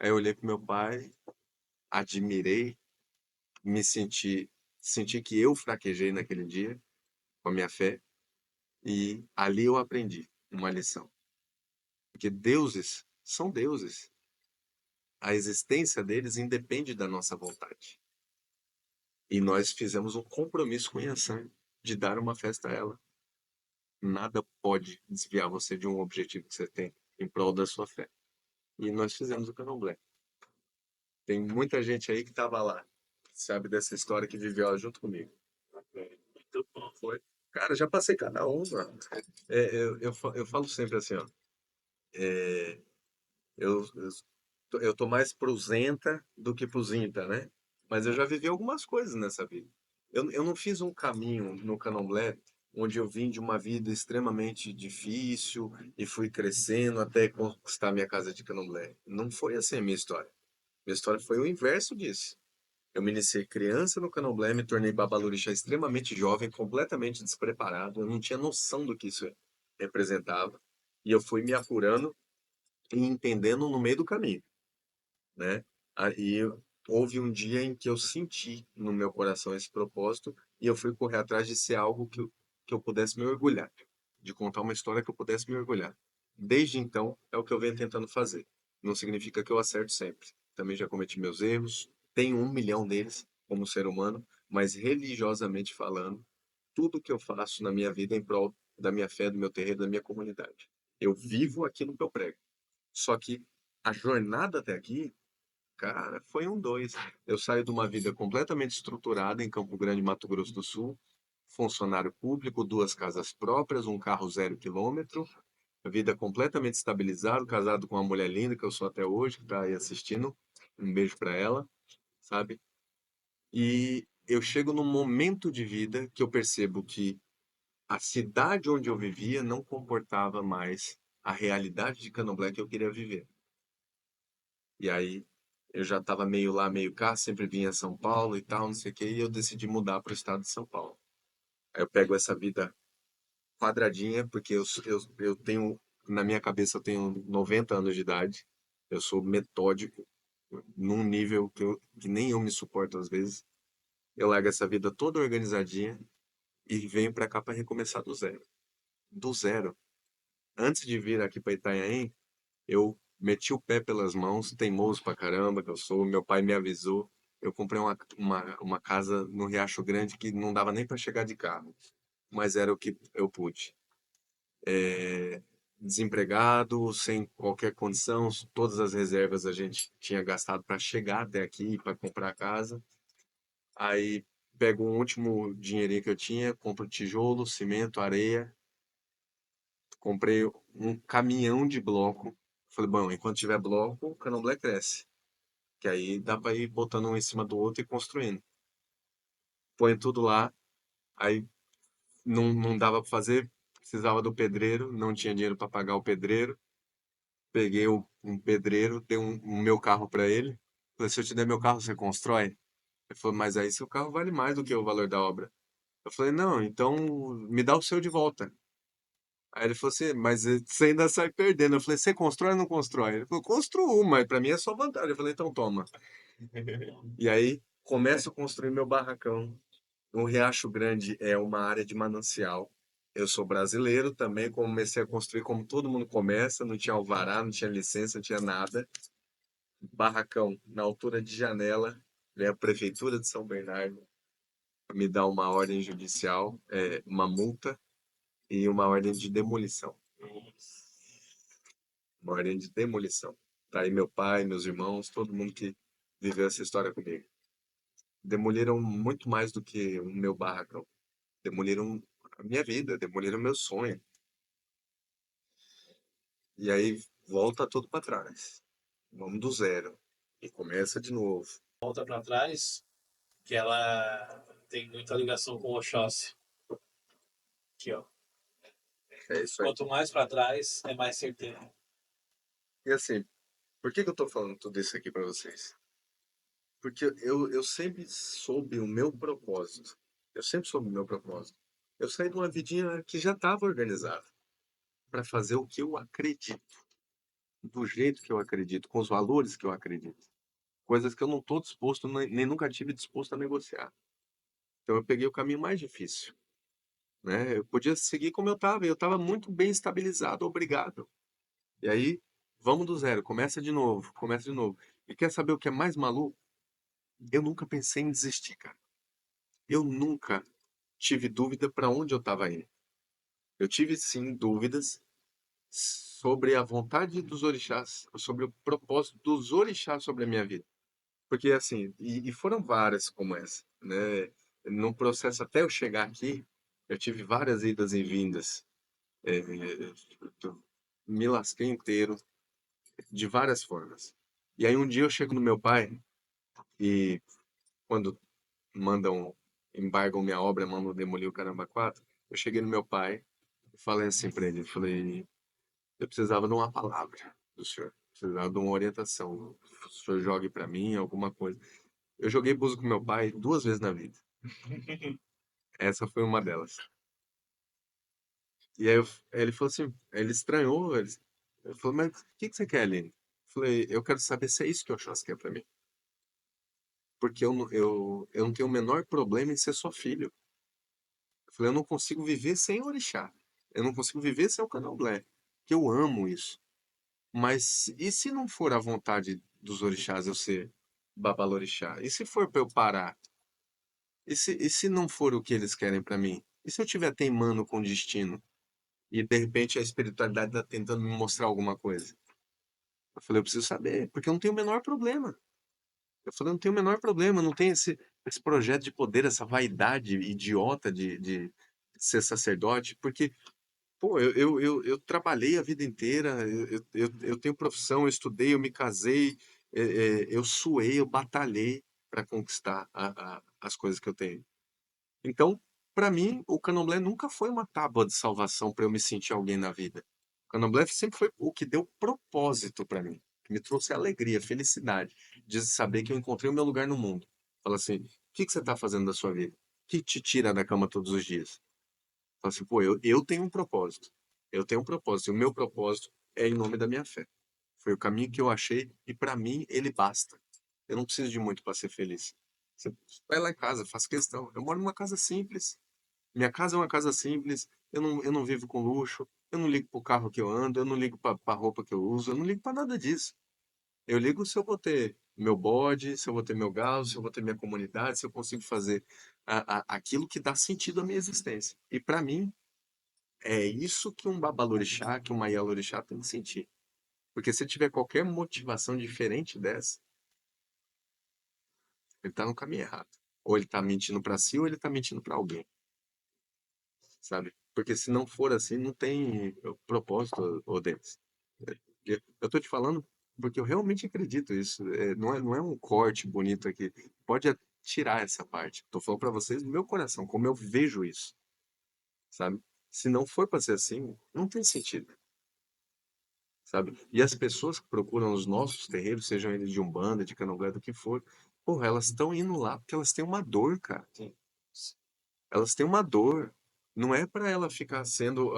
S2: Aí eu olhei pro meu pai, admirei, senti que eu fraquejei naquele dia com a minha fé, e ali eu aprendi uma lição. Porque deuses são deuses. A existência deles independe da nossa vontade. E nós fizemos um compromisso com Yansan de dar uma festa a ela. Nada pode desviar você de um objetivo que você tem em prol da sua fé. E nós fizemos o candomblé. Tem muita gente aí que estava lá, sabe dessa história, que viveu ela junto comigo.
S3: Muito bom.
S2: Foi. Cara, já passei cada uma. Eu falo sempre assim, ó. Eu Eu tô mais pro Zenta do que pro Zinta, né? Mas eu já vivi algumas coisas nessa vida. Eu não fiz um caminho no Candomblé onde eu vim de uma vida extremamente difícil e fui crescendo até conquistar minha casa de Candomblé. Não foi assim a minha história. Minha história foi o inverso disso. Eu me iniciei criança no Candomblé, me tornei babalorixá extremamente jovem, completamente despreparado. Eu não tinha noção do que isso representava. E eu fui me apurando e entendendo no meio do caminho, né? Aí houve um dia em que eu senti no meu coração esse propósito e eu fui correr atrás de ser algo que eu pudesse me orgulhar, de contar uma história que eu pudesse me orgulhar. Desde então, é o que eu venho tentando fazer. Não significa que eu acerto sempre. Também já cometi meus erros, tenho 1 milhão deles como ser humano, mas religiosamente falando, tudo que eu faço na minha vida é em prol da minha fé, do meu terreiro, da minha comunidade. Eu vivo aquilo que eu prego. Só que a jornada até aqui, cara, foi um dois. Eu saio de uma vida completamente estruturada em Campo Grande, Mato Grosso do Sul, funcionário público, 2 casas próprias, um carro 0 quilômetro, vida completamente estabilizada, casado com uma mulher linda que eu sou até hoje, que está aí assistindo. Um beijo para ela, sabe? E eu chego num momento de vida que eu percebo que a cidade onde eu vivia não comportava mais a realidade de Candomblé que eu queria viver. E aí eu já estava meio lá, meio cá, sempre vinha a São Paulo e tal, não sei o quê, e eu decidi mudar para o estado de São Paulo. Aí eu pego essa vida quadradinha, porque eu tenho, na minha cabeça, eu tenho 90 anos de idade, eu sou metódico, num nível que nem eu me suporto às vezes. Eu largo essa vida toda organizadinha e venho para cá para recomeçar do zero. Do zero. Antes de vir aqui para Itanhaém, eu meti o pé pelas mãos, teimoso pra caramba que eu sou. Meu pai me avisou. Eu comprei uma casa no Riacho Grande que não dava nem para chegar de carro, mas era o que eu pude. Desempregado, sem qualquer condição, todas as reservas a gente tinha gastado para chegar até aqui, para comprar a casa. Aí pego o último dinheirinho que eu tinha, compro tijolo, cimento, areia, comprei um caminhão de bloco. Falei, bom, enquanto tiver bloco, o Candomblé cresce. Que aí dá para ir botando um em cima do outro e construindo. Põe tudo lá, aí não dava para fazer, precisava do pedreiro, não tinha dinheiro para pagar o pedreiro. Peguei um pedreiro, dei o meu carro para ele. Falei, se eu te der meu carro, você constrói? Ele falou, mas aí seu carro vale mais do que o valor da obra. Eu falei, não, então me dá o seu de volta. Aí ele falou assim, mas você ainda sai perdendo. Eu falei, você constrói ou não constrói? Ele falou, construo, mas para mim é só vantagem. Eu falei, então toma. E aí começo a construir meu barracão. O Riacho Grande é uma área de manancial. Eu sou brasileiro também, comecei a construir como todo mundo começa, não tinha alvará, não tinha licença, não tinha nada. Barracão na altura de janela, vem a prefeitura de São Bernardo, me dá uma ordem judicial, uma multa e uma ordem de demolição. Uma ordem de demolição. Tá aí meu pai, meus irmãos, todo mundo que viveu essa história comigo. Demoliram muito mais do que o meu barracão. Demoliram a minha vida, demoliram meu sonho. E aí volta tudo para trás. Vamos do zero. E começa de novo.
S3: Volta para trás, que ela tem muita ligação com o Oxóssi. Aqui, ó.
S2: É isso aí.
S3: Quanto mais para trás, é mais certeiro.
S2: E assim, por que eu tô falando tudo isso aqui para vocês? Porque eu sempre soube o meu propósito. Eu sempre soube o meu propósito. Eu saí de uma vidinha que já estava organizada para fazer o que eu acredito, do jeito que eu acredito, com os valores que eu acredito. Coisas que eu não estou disposto, nem nunca tive disposto a negociar. Então eu peguei o caminho mais difícil, né? Eu podia seguir como eu estava muito bem estabilizado, obrigado. E aí, vamos do zero, começa de novo, começa de novo. E quer saber o que é mais maluco? Eu nunca pensei em desistir, cara. Eu nunca tive dúvida para onde eu estava indo. Eu tive sim dúvidas sobre a vontade dos orixás, sobre o propósito dos orixás sobre a minha vida. Porque assim, e foram várias como essa, né? No processo até eu chegar aqui, eu tive várias idas e vindas. É, me lasquei inteiro de várias formas. E aí um dia eu chego no meu pai e quando mandam, embargam minha obra, mandam demolir o Caramba 4, eu cheguei no meu pai e falei assim pra ele, falei, eu precisava de uma palavra do senhor, precisava de uma orientação, o senhor jogue pra mim alguma coisa. Eu joguei búzio com meu pai 2 vezes na vida. Essa foi uma delas. E aí ele falou assim, ele estranhou, ele falou, mas o que você quer, Aline? Eu falei, eu quero saber se é isso que o Oxóssi quer pra mim. Porque eu não tenho o menor problema em ser só filho. Eu falei, eu não consigo viver sem o orixá. Eu não consigo viver sem o candomblé. Que eu amo isso. Mas e se não for a vontade dos orixás eu ser babalorixá? E se for para eu parar? E se não for o que eles querem para mim? E se eu estiver teimando com o destino? E de repente a espiritualidade está tentando me mostrar alguma coisa? Eu falei, eu preciso saber, porque eu não tenho o menor problema. Eu falei, eu não tenho o menor problema, não tem esse projeto de poder, essa vaidade idiota de ser sacerdote, porque pô, eu trabalhei a vida inteira, eu tenho profissão, eu estudei, eu me casei, eu suei, eu batalhei para conquistar as coisas que eu tenho. Então, para mim, o candomblé nunca foi uma tábua de salvação para eu me sentir alguém na vida. O candomblé sempre foi o que deu propósito para mim, que me trouxe alegria, felicidade, de saber que eu encontrei o meu lugar no mundo. Fala assim, o que que você está fazendo da sua vida? O que te tira da cama todos os dias? Fala assim, pô, eu tenho um propósito. Eu tenho um propósito. E o meu propósito é em nome da minha fé. Foi o caminho que eu achei e para mim ele basta. Eu não preciso de muito para ser feliz. Você vai lá em casa, faz questão. Eu moro numa casa simples. Minha casa é uma casa simples. Eu não vivo com luxo. Eu não ligo pro carro que eu ando. Eu não ligo pra roupa que eu uso. Eu não ligo para nada disso. Eu ligo se eu vou ter meu bode, se eu vou ter meu galo, se eu vou ter minha comunidade, se eu consigo fazer aquilo que dá sentido à minha existência. E para mim, é isso que um babalorixá, que um maialorixá tem que sentir. Porque se tiver qualquer motivação diferente dessa, ele tá no caminho errado. Ou ele tá mentindo para si, ou ele tá mentindo para alguém, sabe? Porque se não for assim, não tem propósito, ô Denis. Eu tô te falando porque eu realmente acredito isso. Não é um corte bonito aqui. Pode tirar essa parte. Tô falando para vocês do meu coração, como eu vejo isso, sabe? Se não for para ser assim, não tem sentido. Sabe? E as pessoas que procuram os nossos terreiros, sejam eles de Umbanda, de Candomblé, do que for, porra, elas estão indo lá porque elas têm uma dor, cara. Elas têm uma dor. Não é para ela ficar sendo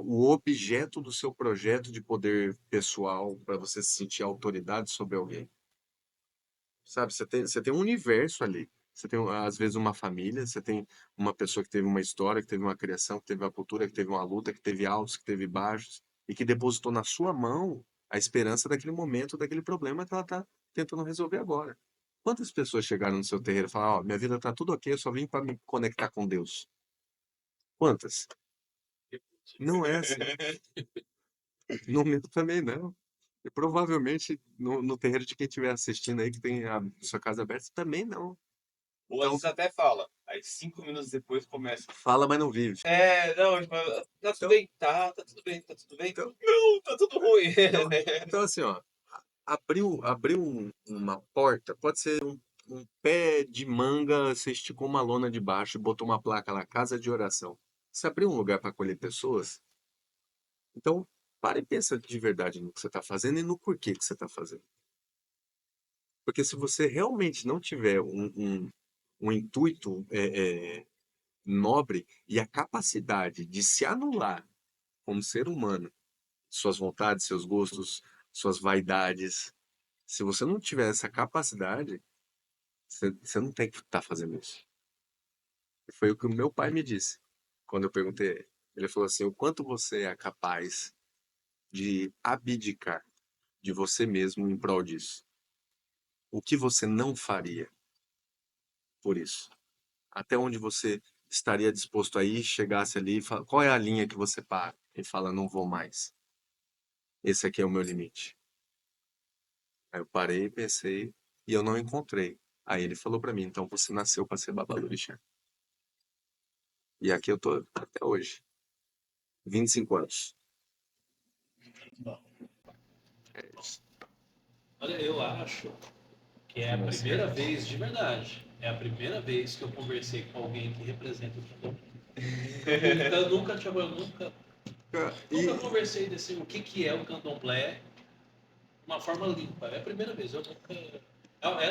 S2: o objeto do seu projeto de poder pessoal, para você se sentir autoridade sobre alguém. Sabe? Você tem um universo ali. Você tem, às vezes, uma família, você tem uma pessoa que teve uma história, que teve uma criação, que teve uma cultura, que teve uma luta, que teve altos, que teve baixos, e que depositou na sua mão a esperança daquele momento, daquele problema que ela está tentando resolver agora. Quantas pessoas chegaram no seu terreiro e falaram, ó, minha vida está tudo ok, eu só vim para me conectar com Deus? Quantas? Não é assim. No meu também não. E provavelmente no terreiro de quem estiver assistindo aí, que tem a sua casa aberta, também não.
S1: Ou às
S2: Então,
S1: vezes até fala. Aí 5 minutos depois começa.
S2: fala, mas não vive.
S1: Não, tipo, tá tudo
S2: Então,
S1: bem, tá tudo bem, tá tudo bem.
S2: então,
S1: Não, tá tudo ruim.
S2: então, então assim, ó, abriu uma porta, pode ser um pé de manga, você esticou uma lona de baixo e botou uma placa lá, casa de oração. Você abriu um lugar para acolher pessoas, então para e pensa de verdade no que você está fazendo e no porquê que você está fazendo. Porque se você realmente não tiver um intuito nobre e a capacidade de se anular como ser humano, suas vontades, seus gostos, suas vaidades, se você não tiver essa capacidade, você não tem que estar fazendo isso. E foi o que o meu pai me disse quando eu perguntei a ele. Ele falou assim: o quanto você é capaz de abdicar de você mesmo em prol disso? O que você não faria por isso? Até onde você estaria disposto a ir, chegasse ali e fala, qual é a linha que você para? E fala, não vou mais. Esse aqui é o meu limite. Aí eu parei, pensei e eu não encontrei. Aí ele falou pra mim, então você nasceu para ser babalorixá. E aqui eu tô até hoje. 25 anos. É isso.
S3: Olha, eu acho que é a
S2: Nossa.
S3: primeira vez, de verdade, é a primeira vez que eu conversei com alguém que representa o candomblé. Nunca
S2: E,
S3: conversei desse, o que é o candomblé de uma forma limpa. É a primeira vez, eu nunca...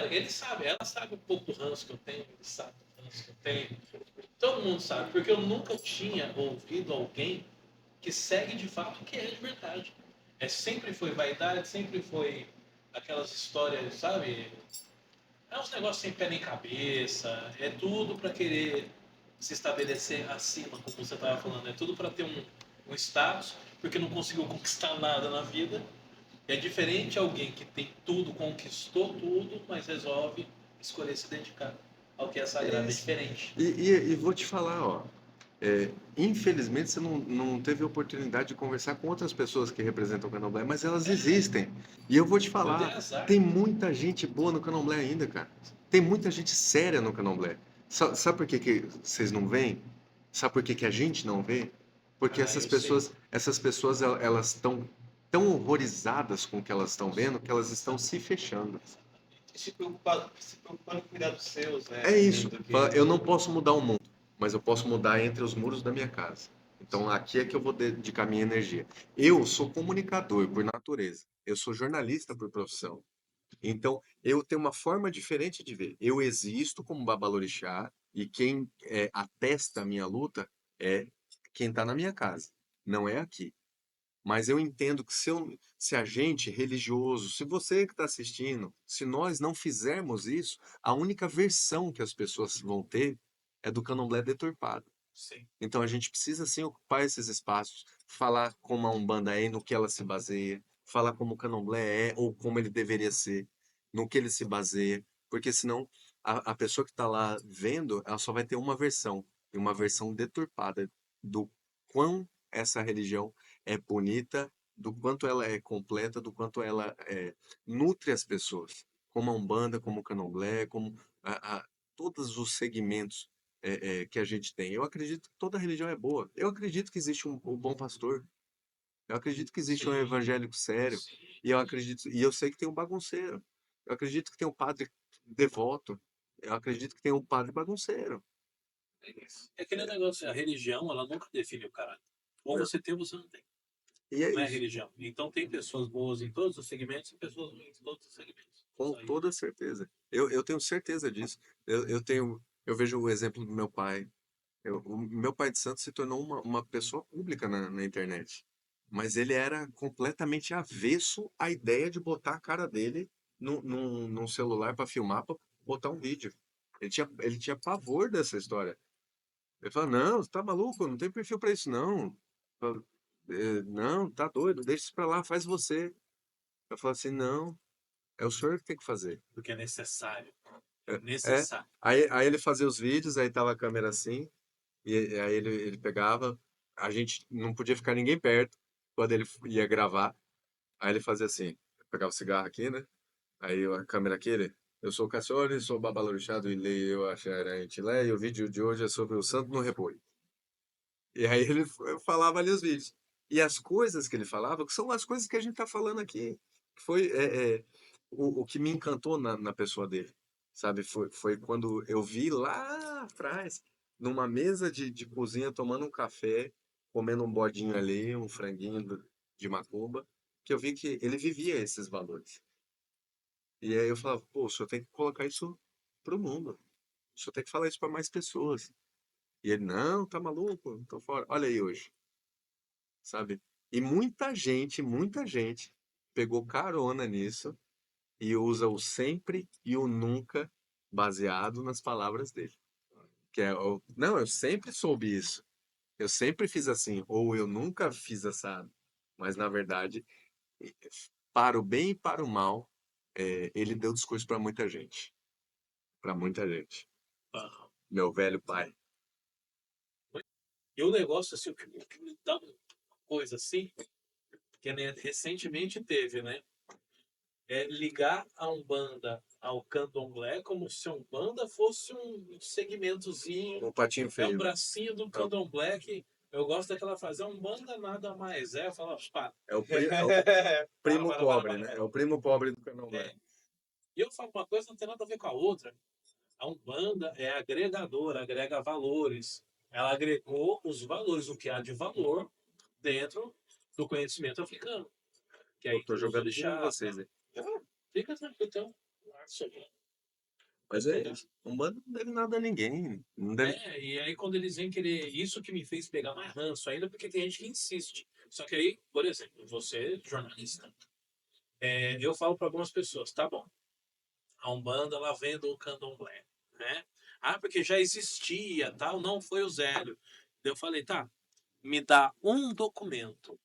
S3: Ele sabe, ela sabe um pouco do ranço que eu tenho, ele sabe do ranço que eu tenho. Todo mundo sabe, porque eu nunca tinha ouvido alguém que segue de fato o que é de verdade. É, sempre foi vaidade, sempre foi aquelas histórias, sabe? É uns negócios sem pé nem cabeça, é tudo para querer se estabelecer acima, como você estava falando, é tudo para ter um status, porque não conseguiu conquistar nada na vida. É diferente alguém que tem tudo, conquistou tudo, mas resolve escolher se dedicar ao que é
S2: é
S3: sagrado. É
S2: isso.
S3: diferente.
S2: E vou te falar, ó. Infelizmente você não teve oportunidade de conversar com outras pessoas que representam o Candomblé, mas elas existem. E eu vou te
S3: Eu dei
S2: falar,
S3: azar.
S2: tem muita gente boa no Candomblé ainda, cara. Tem muita gente séria no Candomblé. Sabe por que que vocês não veem? Sabe por que que a gente não vê? Porque
S3: Ah, eu sei.
S2: essas pessoas elas estão tão horrorizadas com o que elas estão vendo que elas estão se fechando.
S1: E se preocupando em cuidar dos seus, né?
S2: É
S1: Assim,
S2: isso.
S1: do
S2: Fala,
S1: que.
S2: eu não posso mudar o mundo, mas eu posso mudar entre os muros da minha casa. Então aqui é que eu vou dedicar minha energia. Eu sou comunicador por natureza. Eu sou jornalista por profissão. Então eu tenho uma forma diferente de ver. Eu existo como babalorixá e quem atesta a minha luta é quem está na minha casa, não é aqui. Mas eu entendo que se a gente religioso, se você que está assistindo, se nós não fizermos isso, a única versão que as pessoas vão ter é do candomblé deturpado.
S3: Sim.
S2: Então a gente precisa sim ocupar esses espaços, falar como a Umbanda é e no que ela se baseia, falar como o candomblé é ou como ele deveria ser, no que ele se baseia, porque senão a pessoa que está lá vendo, ela só vai ter uma versão, e uma versão deturpada do quão essa religião é bonita, do quanto ela é completa, do quanto ela nutre as pessoas, como a Umbanda, como o candomblé, como todos os segmentos que a gente tem. Eu acredito que toda religião é boa. Eu acredito que existe um bom pastor. Eu acredito que existe um
S3: Sim,
S2: evangélico sério.
S3: sim.
S2: E eu sei que tem um bagunceiro. Eu acredito que tem um padre devoto. Eu acredito que tem um padre bagunceiro.
S3: É isso. É aquele negócio, a religião, ela nunca define o caráter. Ou
S2: Né?
S3: você tem ou você não tem.
S2: E é
S3: Não é
S2: isso.
S3: religião. Então tem pessoas boas em todos os segmentos e pessoas ruins em todos os segmentos.
S2: Com
S3: Só isso.
S2: toda certeza. Eu tenho certeza disso. Eu vejo o exemplo do meu pai. O meu pai de santo se tornou uma pessoa pública na internet. Mas ele era completamente avesso à ideia de botar a cara dele num celular para filmar, para botar um vídeo. Ele tinha pavor dessa história. Ele falou, não, você tá maluco? Não tem perfil para isso, não. Eu, não, tá doido, deixa isso pra lá, faz você. Eu falo assim, não, é o senhor que tem que fazer.
S3: Porque é necessário.
S2: É.
S3: Necessário.
S2: Aí ele fazia os vídeos, aí tava a câmera assim, e aí ele pegava, a gente não podia ficar ninguém perto quando ele ia gravar. Aí ele fazia assim, pegava o cigarro aqui, né? Aí a câmera aqui, eu sou o Cassione, sou babalorixá do Ilê, eu Axará Tilé, e o vídeo de hoje é sobre o santo no repolho. E aí ele falava ali os vídeos. E as coisas que ele falava, que são as coisas que a gente tá falando aqui. Que foi o que me encantou na pessoa dele, sabe? Foi quando eu vi lá atrás, numa mesa de cozinha, tomando um café, comendo um bodinho ali, um franguinho de macumba, que eu vi que ele vivia esses valores. E aí eu falava, pô, o senhor tem que colocar isso pro mundo. O senhor tem que falar isso para mais pessoas. E ele, não, tá maluco? Tô fora. Olha aí hoje, sabe? E muita gente pegou carona nisso e usa o sempre e o nunca baseado nas palavras dele. Que é o, não, eu sempre soube isso. Eu sempre fiz assim, ou eu nunca fiz assado. Mas na verdade, para o bem e para o mal, ele deu discurso para muita gente. Para muita gente.
S3: Aham.
S2: Meu velho pai.
S3: E o negócio, assim, o que me dá uma coisa assim, que né, recentemente teve, né? É ligar a Umbanda ao Candomblé como se a Umbanda fosse um segmentozinho,
S2: O patinho
S3: é um
S2: feio.
S3: bracinho do
S2: É o
S3: Candomblé que Eu gosto daquela frase, Umbanda nada mais é. Eu falo, pá,
S2: É o primo
S3: para,
S2: pobre, né? É o primo pobre do candomblé.
S3: é. E eu falo uma coisa, não tem nada a ver com a outra. A Umbanda é agregadora, agrega valores. Ela agregou os valores, o que há de valor dentro do conhecimento africano. Que
S2: Eu
S3: aí
S2: tô
S3: inclui os
S2: jogando com
S3: orixás.
S2: vocês aí.
S3: Fica tranquilo, então.
S2: Mas é isso. Umbanda não deve nada a ninguém. Não deve...
S3: E aí quando eles vêm querer. Isso que me fez pegar mais ranço ainda, porque tem gente que insiste. Só que aí, por exemplo, você, jornalista, eu falo para algumas pessoas, tá bom, a Umbanda lá vem do Candomblé, né? Ah, porque já existia, tal, não foi o Zélio. Eu falei, tá, me dá um documento,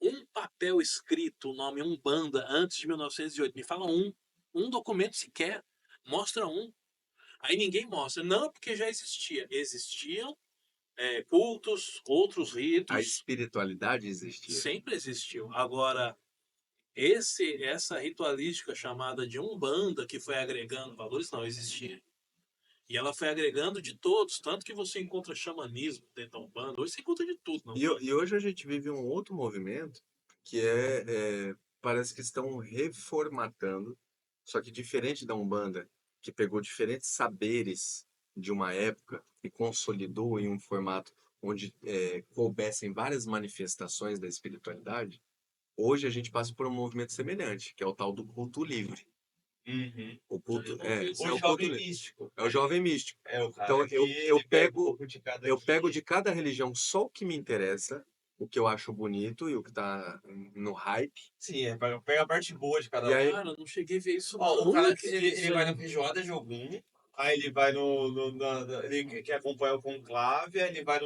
S3: um papel escrito, o nome Umbanda, antes de 1908. Me fala um documento sequer. Mostra um. Aí ninguém mostra. Não, porque já existia. Existiam cultos, outros
S2: A
S3: ritos,
S2: espiritualidade existia.
S3: sempre existiu. Agora, essa ritualística chamada de Umbanda, que foi agregando valores, não existia. E ela foi agregando de todos, tanto que você encontra xamanismo dentro da Umbanda, hoje você encontra de tudo na Umbanda.
S2: E hoje a gente vive um outro movimento que parece que estão reformatando, só que diferente da Umbanda, que pegou diferentes saberes de uma época e consolidou em um formato onde coubessem várias manifestações da espiritualidade. Hoje a gente passa por um movimento semelhante, que é o tal do culto livre.
S1: Uhum.
S2: O culto
S1: O
S2: é o culto
S1: jovem
S2: livre.
S1: místico.
S2: É o jovem místico.
S1: É o cara
S2: Então
S1: que
S2: eu, eu
S1: ele pega um
S2: pego
S1: pouco de cada
S2: eu pego
S1: aqui.
S2: de cada religião só o que me interessa, o que eu acho bonito e o que tá no hype.
S1: Sim, pega a parte boa de cada
S2: E
S1: um.
S2: aí,
S3: Cara, eu não cheguei a ver isso
S1: Ó, o
S3: não.
S1: cara,
S3: Que
S1: ele
S3: isso
S1: vai
S3: aí?
S1: na feijoada de Ogum, aí ele vai ele quer acompanhar o conclave, aí ele vai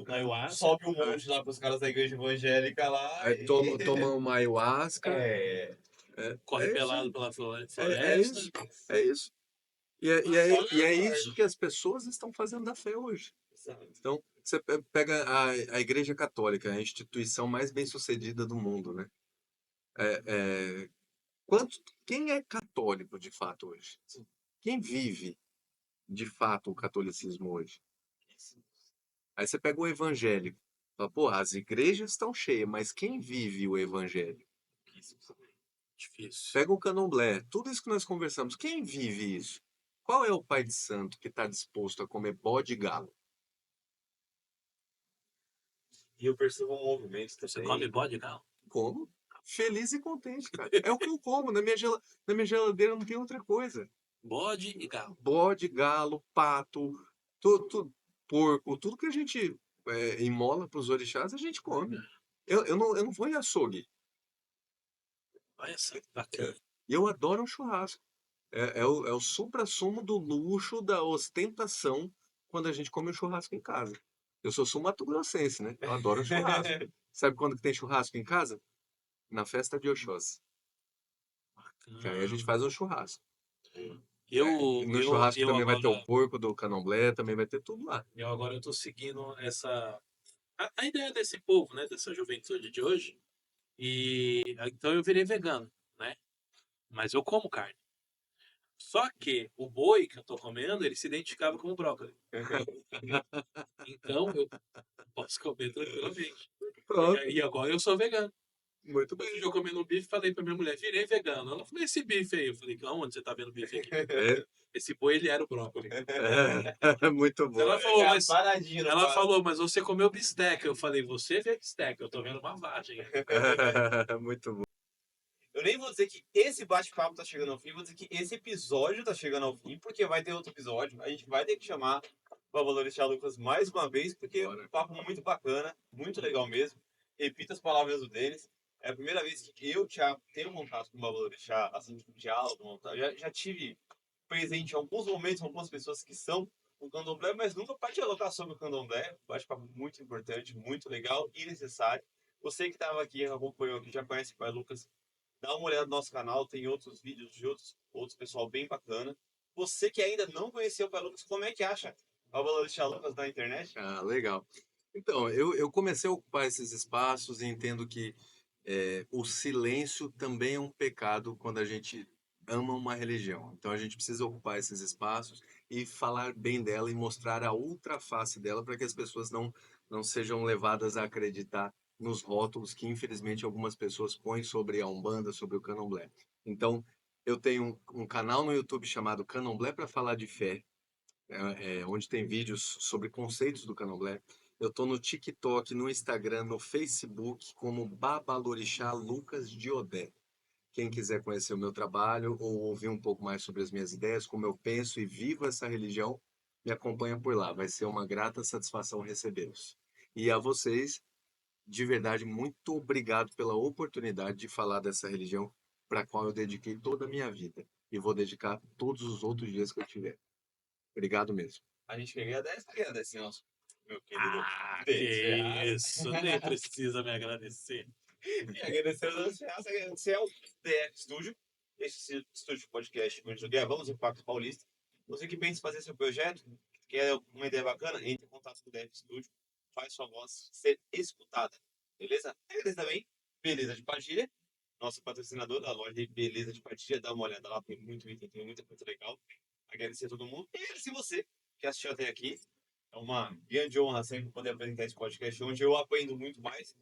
S3: Na ayahuasca?
S1: sobe um monte lá pros caras da igreja evangélica lá
S2: aí
S1: e...
S2: toma uma ayahuasca.
S1: É...
S3: Corre
S2: É isso
S3: pelado
S2: aí.
S3: pela
S2: É
S3: floresta?
S2: isso. É isso. E é isso que as pessoas estão fazendo da fé hoje. Então, você pega a Igreja Católica, a instituição mais bem-sucedida do mundo, né? É, é, quem é católico de fato hoje? Quem vive de fato o catolicismo hoje? Aí você pega o evangélico. Fala, pô, as igrejas estão cheias, mas quem vive o evangelho?
S3: Difícil.
S2: Pega o candomblé, tudo isso que nós conversamos, quem vive isso? Qual é o pai de santo que está disposto a comer bode e galo?
S1: E eu percebo um movimento
S3: Você come
S1: também.
S3: bode, galo?
S2: Como? Feliz e contente, cara. É o que eu como. Na minha geladeira não tem outra coisa.
S3: Bode e galo.
S2: Bode, galo, pato, porco, tudo que a gente imola para os orixás, a gente come. Eu não vou em açougue.
S3: Olha só,
S2: É,
S3: bacana.
S2: E eu adoro um churrasco. É o suprassumo do luxo, da ostentação, quando a gente come um churrasco em casa. Eu sou sul-mato-grossense, né? Eu adoro um churrasco. Sabe quando que tem churrasco em casa? Na festa de Oxóssi. Que aí a gente faz um churrasco. E no churrasco
S3: Eu
S2: também vai ter o
S3: agora,
S2: porco do candomblé, também vai ter tudo lá.
S3: eu tô seguindo a ideia desse povo, né, dessa juventude de hoje. E então eu virei vegano, né? Mas eu como carne. Só que o boi que eu tô comendo, ele se identificava como brócolis. Então eu posso comer tranquilamente.
S2: Pronto,
S3: E agora eu sou vegano.
S2: muito
S3: Outro
S2: bem.
S3: dia eu comendo um bife, falei pra minha mulher, virei vegano. Ela falou, esse bife aí. Eu falei, onde você tá vendo bife aqui?
S2: É,
S3: Esse boi, ele era o brócolis.
S2: muito bom.
S3: Ela falou,
S1: É
S3: mas,
S1: paradinho no
S3: ela
S1: quadro.
S3: falou, mas você comeu bisteca. Eu falei, você vê bisteca, eu tô vendo uma vagem.
S2: Muito bom.
S1: Eu nem vou dizer que esse bate-papo tá chegando ao fim, vou dizer que esse episódio tá chegando ao fim, porque vai ter outro episódio. A gente vai ter que chamar o Valorixá Lucas mais uma vez, porque é um papo muito bacana, muito legal mesmo. Repito as palavras do Denis. É a primeira vez que eu, Thiago, tenho contato com o Valorixá, assim, tipo, diálogo. Já tive presente em alguns momentos com algumas pessoas que são o candomblé, mas nunca para dialogar sobre o candomblé. Bate-papo muito importante, muito legal e necessário. Você que estava aqui, acompanhou, que já conhece o Pai Lucas, dá uma olhada no nosso canal, tem outros vídeos de outros pessoal bem bacana. Você que ainda não conheceu o Pai Lucas, como é que acha o Valorixá Lucas na internet?
S2: Ah, legal. Então, eu comecei a ocupar esses espaços e entendo que o silêncio também é um pecado quando a gente ama uma religião. Então, a gente precisa ocupar esses espaços e falar bem dela e mostrar a outra face dela para que as pessoas não não sejam levadas a acreditar nos rótulos que, infelizmente, algumas pessoas põem sobre a Umbanda, sobre o Candomblé. Então, eu tenho um canal no YouTube chamado Candomblé para falar de fé, onde tem vídeos sobre conceitos do Candomblé. Eu estou no TikTok, no Instagram, no Facebook, como Babalorixá Lucas Diodé. Quem quiser conhecer o meu trabalho ou ouvir um pouco mais sobre as minhas ideias, como eu penso e vivo essa religião, me acompanha por lá. Vai ser uma grata satisfação recebê-los. E a vocês, de verdade, muito obrigado pela oportunidade de falar dessa religião para a qual eu dediquei toda a minha vida e vou dedicar todos os outros dias que eu tiver. Obrigado mesmo.
S1: A gente agradece, nosso meu querido
S3: Que
S1: Denis Ferraz.
S3: isso, nem precisa me agradecer.
S1: E agradecer ao Denis Ferraz, agradecer ao DF Studio, esse estúdio de podcast onde gravamos o Pacto Paulista. Você que pensa em fazer seu projeto, quer uma ideia bacana, entre em contato com o DF Studio, faz sua voz ser escutada, beleza? Agradecer também Beleza de Padilha, nosso patrocinador da loja de Beleza de Padilha, dá uma olhada lá, tem muito item, tem muita coisa legal. Agradecer a todo mundo e agradecer você que assistiu até aqui. É uma grande honra sempre poder apresentar esse podcast, onde eu aprendo muito mais.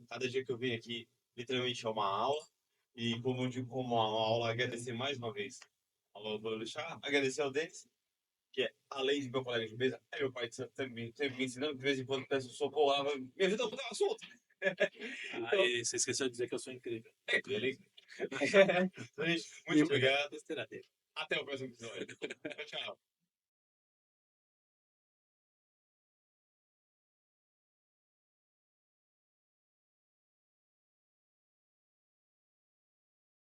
S1: Cada dia que eu venho aqui, literalmente é uma aula. E como eu digo, como uma aula, agradecer mais uma vez ao Vou deixar, agradecer ao Denis, que é, além de meu colega de mesa, é meu pai sempre me ensinando, de vez em quando peço socorro, me ajuda a mudar o assunto. Então,
S3: Aí você esqueceu de dizer que eu sou incrível.
S1: beleza. Então, gente, muito obrigado.
S3: Besteira dele.
S1: Até o próximo episódio. Tchau, tchau.